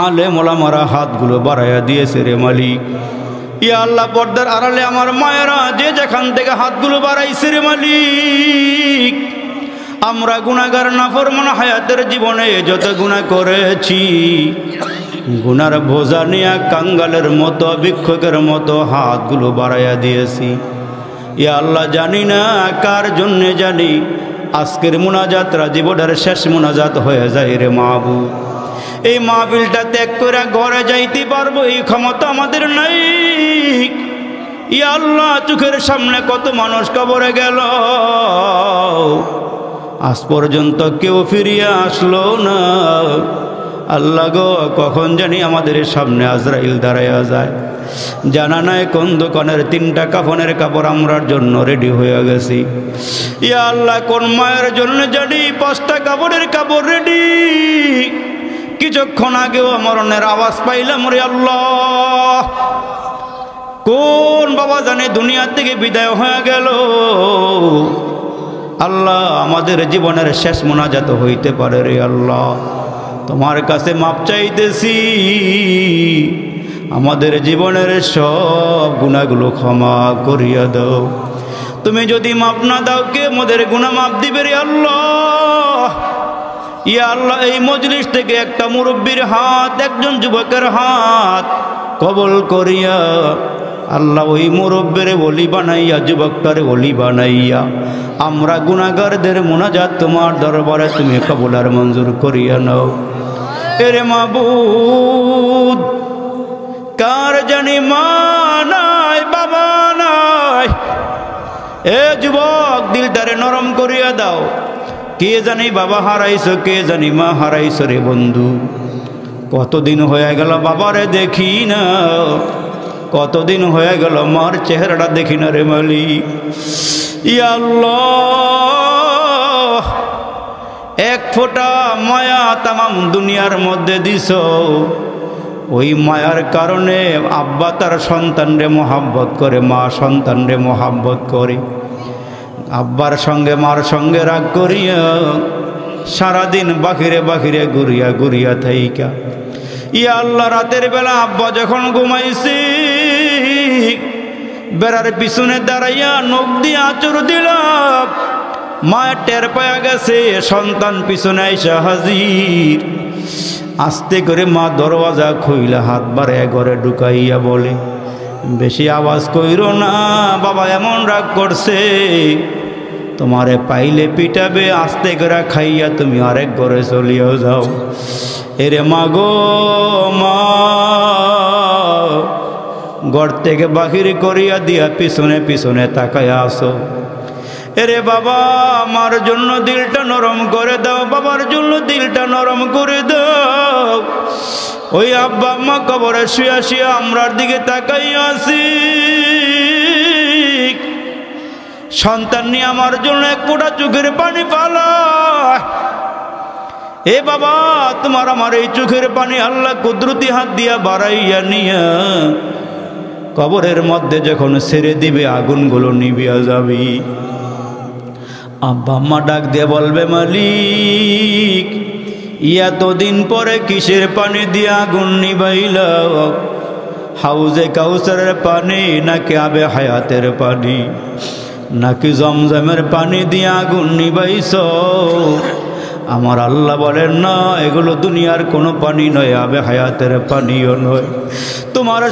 Speaker 1: আলেম ওলামারা হাতগুলো বাড়াইয়া দিয়েছে রে মালিক। ইয়া আল্লাহ পর্দার আড়ালে আমার মায়েরা যে যেখান থেকে হাতগুলো বাড়াইছে রে মালিক, আমরা গুনাহগার নাফরমান হায়াতের জীবনে যত গুনাহ করেছি, গুনার বোঝা নিয়ে কাঙ্গালের মতো ভিক্ষুকের মতো হাতগুলো বাড়াইয়া দিয়েছি। ইয়া আল্লাহ জানি না কার জন্যে, জানি আজকের মুনাজাতরা জীবনের শেষ মুনাজাত হয়ে যায় রে মাহবুব। এই মাহফিলটা ত্যাগ করে ঘরে যাইতে পারবো এই ক্ষমতা আমাদের নাই। ইয়া আল্লাহ চোখের সামনে কত মানুষ কবরে গেল, আজ পর্যন্ত কেউ ফিরিয়ে আসলো না। আল্লাহ গো, কখন জানি আমাদের সামনে আজরাইল দাঁড়াইয়া যায়। জানা নাই কোন দোকানের 3টা কাফনের কাপড় আমরার জন্য রেডি হয়ে গেছি। ইয়া আল্লাহ কোন মায়ের জন্য জানি 5টা কাপড়ের কাপড় রেডি। কিছুক্ষণ আগেও মরণের আওয়াজ পাইলাম রে আল্লাহ। কোন বাবা জানে দুনিয়া থেকে বিদায় হয়ে গেল। আল্লাহ আমাদের জীবনের শেষ মুনাজাত হইতে পারে রে আল্লাহ। তোমার কাছে মাপ চাইতেছি, আমাদের জীবনের সব গুনাহগুলো ক্ষমা করিয়া দাও। তুমি যদি মাপ না দাও কে আমাদের গুনাহ মাপ দিবে রে আল্লাহ। ইয়া আল্লাহ এই মজলিস থেকে একটা মুরব্বীর হাত, একজন যুবকের হাত কবল করিয়া আল্লাহ ওই মুরব্বীর ওলি বানাইয়া, যুবকটারে ওলি বানাইয়া আমরা গুনাহগারদের মুনাজাত তোমার দরবারে তুমি কবুল আর মঞ্জুর করিয়া নাও। এরে মাবুদ, কার জানি মা নাই, বাবা নাই, এ যুবক, দিলটারে নরম করিয়া দাও। কে জানি বাবা হারাইছো, কে জানি মা হারাইছো রে বন্ধু। কতদিন হয়ে গেল বাবারে দেখি না, কতদিন হয়ে গেল মার চেহারাটা দেখি না রে মালিক। ইয়া আল্লাহ, এক ফোঁটা মায়া তামাম দুনিয়ার মধ্যে দিছো। ওই মায়ার কারণে আব্বা তার সন্তানরে মোহাব্বত করে, মা সন্তানরে মোহাব্বত করে। আব্বার সঙ্গে মার সঙ্গে রাগ করিয়া সারাদিন বাহিরে বাহিরে ঘুরিয়া ঘুরিয়া থাইকা, ইয়া আল্লাহ, রাতের বেলা আব্বা যখন ঘুমাইছি, বেড়ার পিছনে দাঁড়াইয়া নখ দিয়ে আঁচড় দিলাম। মায়ের টের পায়া গেছে, সন্তান পিছনে আইসা হাজির। আস্তে করে মা দরওয়াজা খুইলা হাত বাড়ায় ঘরে ঢুকাইয়া বলে, বেশি আওয়াজ কইরো না, বাবা এমন রাগ করছে, তোমারে পাইলে পিটাবে, আস্তে করে খাইয়া তুমি আরেক ঘরে চলিয়াও যাও। এরে মা গো মা, ঘর থেকে বাহির করিয়া দিয়া পিছনে পিছনে তাকায়া আসো। এরে বাবা, আমার জন্য দিলটা নরম করে দাও, বাবার জন্য দিলটা নরম করে দাও। ওই আব্বা আম্মা কবরে শুয়া শুয়া আমরার দিকে তাকাইয়া আছি। সন্তান নিয়ে আমার জন্য এক ফোঁটা চোখের পানি ফালা। এ বাবা, তোমার আমার এই চোখের পানি আল্লাহ কুদরতি হাত দিয়া বাড়াইয়া নিয়া কবরের মধ্যে যখন ছেড়ে দিবে, আগুনগুলো নিভিয়া যাবি। আব্বা আম্মা ডাক দিয়ে বলবে, মালিক, এতদিন পরে কিসের পানি দিয়ে আগুন নিবাইলা? হাউজে কাউসারের পানি নাকি আবে হায়াতের পানি নাকি জমজমের পানি দিয়ে আগুন নিবাইছ? আমার আল্লাহ বলেন, না, এগুলো দুনিয়ার কোনো পানি নয়, আবে হায়াতের পানিও নয়। তোমার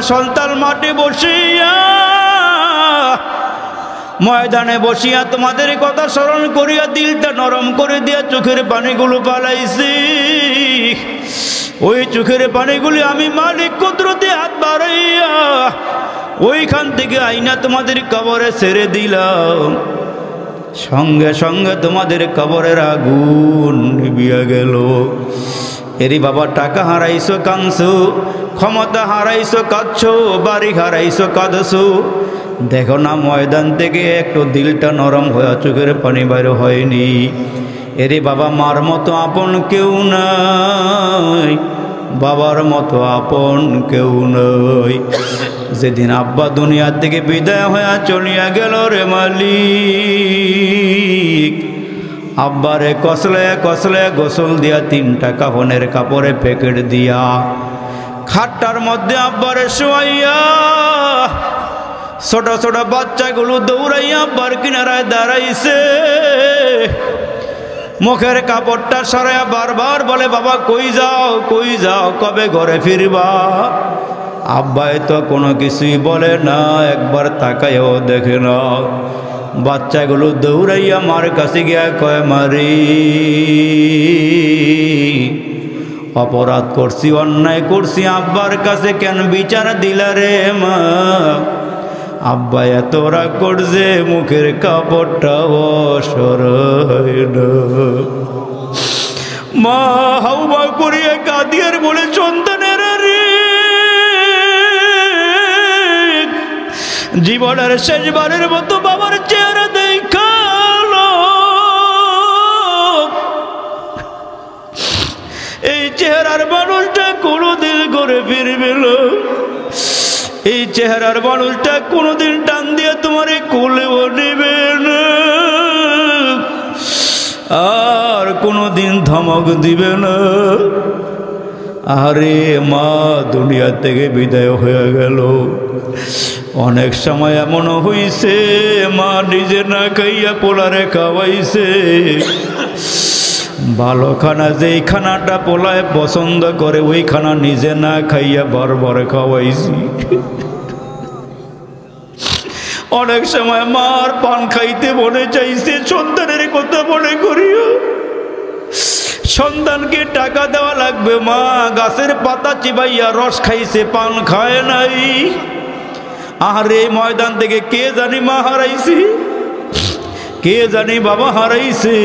Speaker 1: সন্তান মাটি বসিয়া ময়দানে বসিয়া তোমাদের কথা স্মরণ করিয়া দিলটা নরম করে দিয়া চোখের পানিগুলো পালাইছি। ওই চোখের পানিগুলি আমি মালিক কুদরতি হাত বাড়াইয়া ওইখান থেকে আইনা তোমাদের কবরে ছেড়ে দিলাম। সঙ্গে সঙ্গে তোমাদের কবরের আগুন নিভিয়া গেল। এরি বাবা, টাকা হারাইছো কাঁদছো, ক্ষমতা হারাইছো কাঁদছো, বাড়ি হারাইছো কাঁদছো। দেখো না, ময়দান থেকে একটু দিলটা নরম হয়ে চোখের পানি বাইরে হয়নি। এরে বাবা, মার মতো আপন কেউ নাই, বাবার মতো আপন কেউ নয়। যেদিন আব্বা দুনিয়ার থেকে বিদায় হয়ে চলিয়া গেল রে মালিক, আব্বারে কসলে কসলে গোসল দিয়া 3টা কাফনের কাপড়ে প্যাকেট দিয়া খাটটার মধ্যে আব্বারে শোয়াইয়া ছোট ছোট বাচ্চাগুলো দৌড়াইয়া আব্বার কিনারায় দাঁড়াইছে। মুখের কাপড়টা সরাইয়া বারবার বলে, বাবা কই যাও, কই যাও, কবে ঘরে ফিরবা? আব্বাই তো কোনো কিছুই বলে না, একবার তাকায়ও দেখে না। বাচ্চাগুলো দৌড়াইয়া মার কাছে গিয়া কয়, মারি, অপরাধ করছি, অন্যায় করছি, আব্বার কাছে কেন বিচার দিলা রে মা? আব্বা এত রাগ করছে, মুখের কাপড়টাও সরায় না। মা হাউমা করিয়া কাঁদিয়ার বলে, সন্তানের রে, জীবনের শেষবারের মতো বাবার চেহারা দেখালো। এই চেহারার মানুষটা কোনোদিন ঘরে ফিরবে না। এই চেহারার মানুষটা কোনোদিন টান দিয়ে তোমার কোলেও নেবে না, আর কোনোদিন ধমক দিবে না। আরে মা দুনিয়া থেকে বিদায় হয়ে গেল। অনেক সময় এমনও হইছে, মা নিজে না খাইয়া পোলারে খাওয়াইছে। ভালো খানা, যেই খানাটা পোলায় পছন্দ করে ওই খানা নিজে না খাইয়া বরবর খাওয়াইছি। অনেক সময় মার পান খাইতে মনে চাইছে, সন্তানের কথা মনে করিও। সন্তানকে টাকা দেওয়া লাগবে, মা গাছের পাতা চিবাইয়া রস খাইছে, পান খায় নাই। আর এই ময়দান থেকে কে জানি মা হারাইছি, কে জানি বাবা হারাইছে।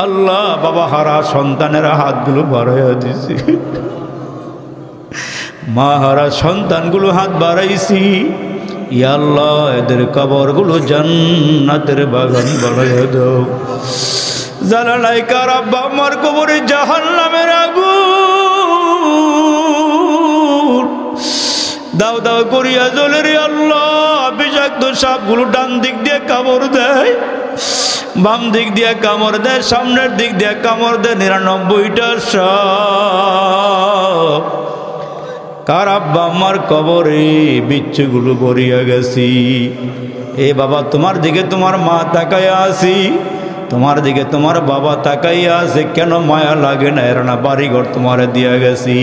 Speaker 1: আল্লাহ বাবা হারা সন্তানের হাতগুলো বাড়াইয়া দিছি, মা হারা সন্তানগুলো হাত বাড়াইছি। ইয়া আল্লাহ এদের কবরগুলো জান্নাতের বাগান বানাইয়া দাও। জালালাই কার আব্বা আমার কবরে জাহান্নামের আগুন দাও দাও করিয়া জ্বলে রে আল্লাহ। বিষাক্ত সাপগুলো ডান দিক দিয়ে কামড় দেয়, বাম দিক দিয়ে কামড় দেয়, সামনের দিক দিয়ে কামড় দেয়, 99টা সাপ। কার আব্বা আমার কবরে বিচ্ছুগুলো ভরিয়া গেছি। এ বাবা তোমার দিকে তোমার মা তাকাইয়া আছি, তোমার দিকে তোমার বাবা তাকাইয়া আছে, কেন মায়া লাগে না? এরা না বাড়িঘর তোমারে দিয়া গেছি,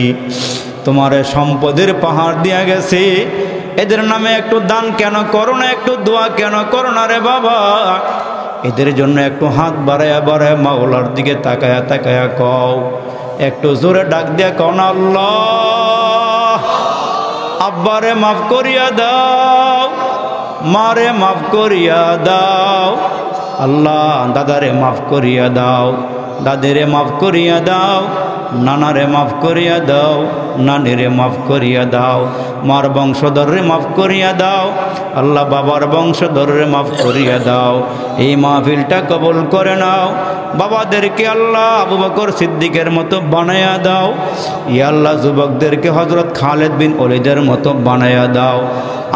Speaker 1: তোমারে সম্পদের পাহাড় দিয়া গেছে, এদের নামে একটু দান কেন করো না, একটু দোয়া কেন করো না রে বাবা? এদের জন্য একটু হাত বাড়ায়া বাড়ায় মাওলার দিকে তাকায়া তাকায়া কও, একটু জোরে ডাক দিয়া কও না, আল্লাহ আব্বারে মাফ করিয়া দাও, মারে মাফ করিয়া দাও, আল্লাহ দাদারে মাফ করিয়া দাও, দাদিরে মাফ করিয়া দাও, নানারে মাফ করিয়া দাও, নানিরে মাফ করিয়া দাও, মার বংশধররে মাফ করিয়া দাও, আল্লাহ বাবার বংশধররে মাফ করিয়া দাও। এই মাহফিলটা কবুল করে নাও। বাবাদেরকে আল্লাহ আবু বকর সিদ্দিকের মতো বানায়া দাও। ইয়া আল্লাহ যুবকদেরকে হযরত খালেদ বিন ওলীদের মতো বানায়া দাও।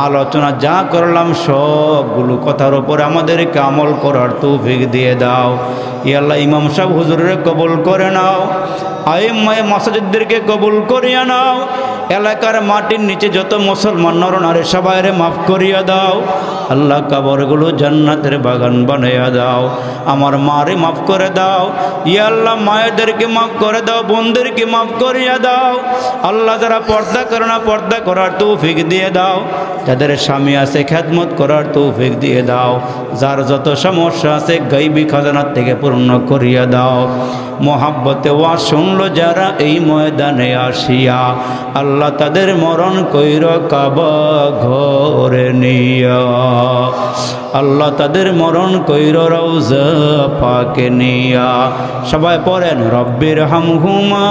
Speaker 1: আলোচনা যা করলাম সবগুলো কথার উপরে আমাদেরকে আমল করার তৌফিক দিয়ে দাও। ইয়া আল্লাহ ইমাম সাহেব হুজুরের কবুল করে নাও, আইম্মায়ে মাসাজিদদেরকে কবুল করিয়া নাও। এলাকার মাটির নিচে যত মুসলমান নরনারী সবাইরে মাফ করিয়া দাও। আল্লাহ কবরগুলো জান্নাতের বাগান বানাইয়া দাও। আমার মারে মাফ করে দাও। ইয়া আল্লাহ মায়েদেরকে মাফ করে দাও, বোনদেরকে মাফ করিয়া দাও। আল্লাহ যারা পর্দা করে না পর্দা করার তৌফিক দিয়ে দাও। যাদের স্বামী আছে খেদমত করার তৌফিক দিয়ে দাও। যার যত সমস্যা আছে গায়বী খাজানার থেকে পূর্ণ করিয়া দাও। মোহাব্বতে ওয়াজ শুনলো যারা এই ময়দানে আসিয়া, আল্লাহ তাদের মরণ কইর কাবা ঘরে নিয়া, আল্লাহ তাদের মরণ কইর রওজা পাকে নিয়া। সবাই পড়েন রব্বির হামহুমা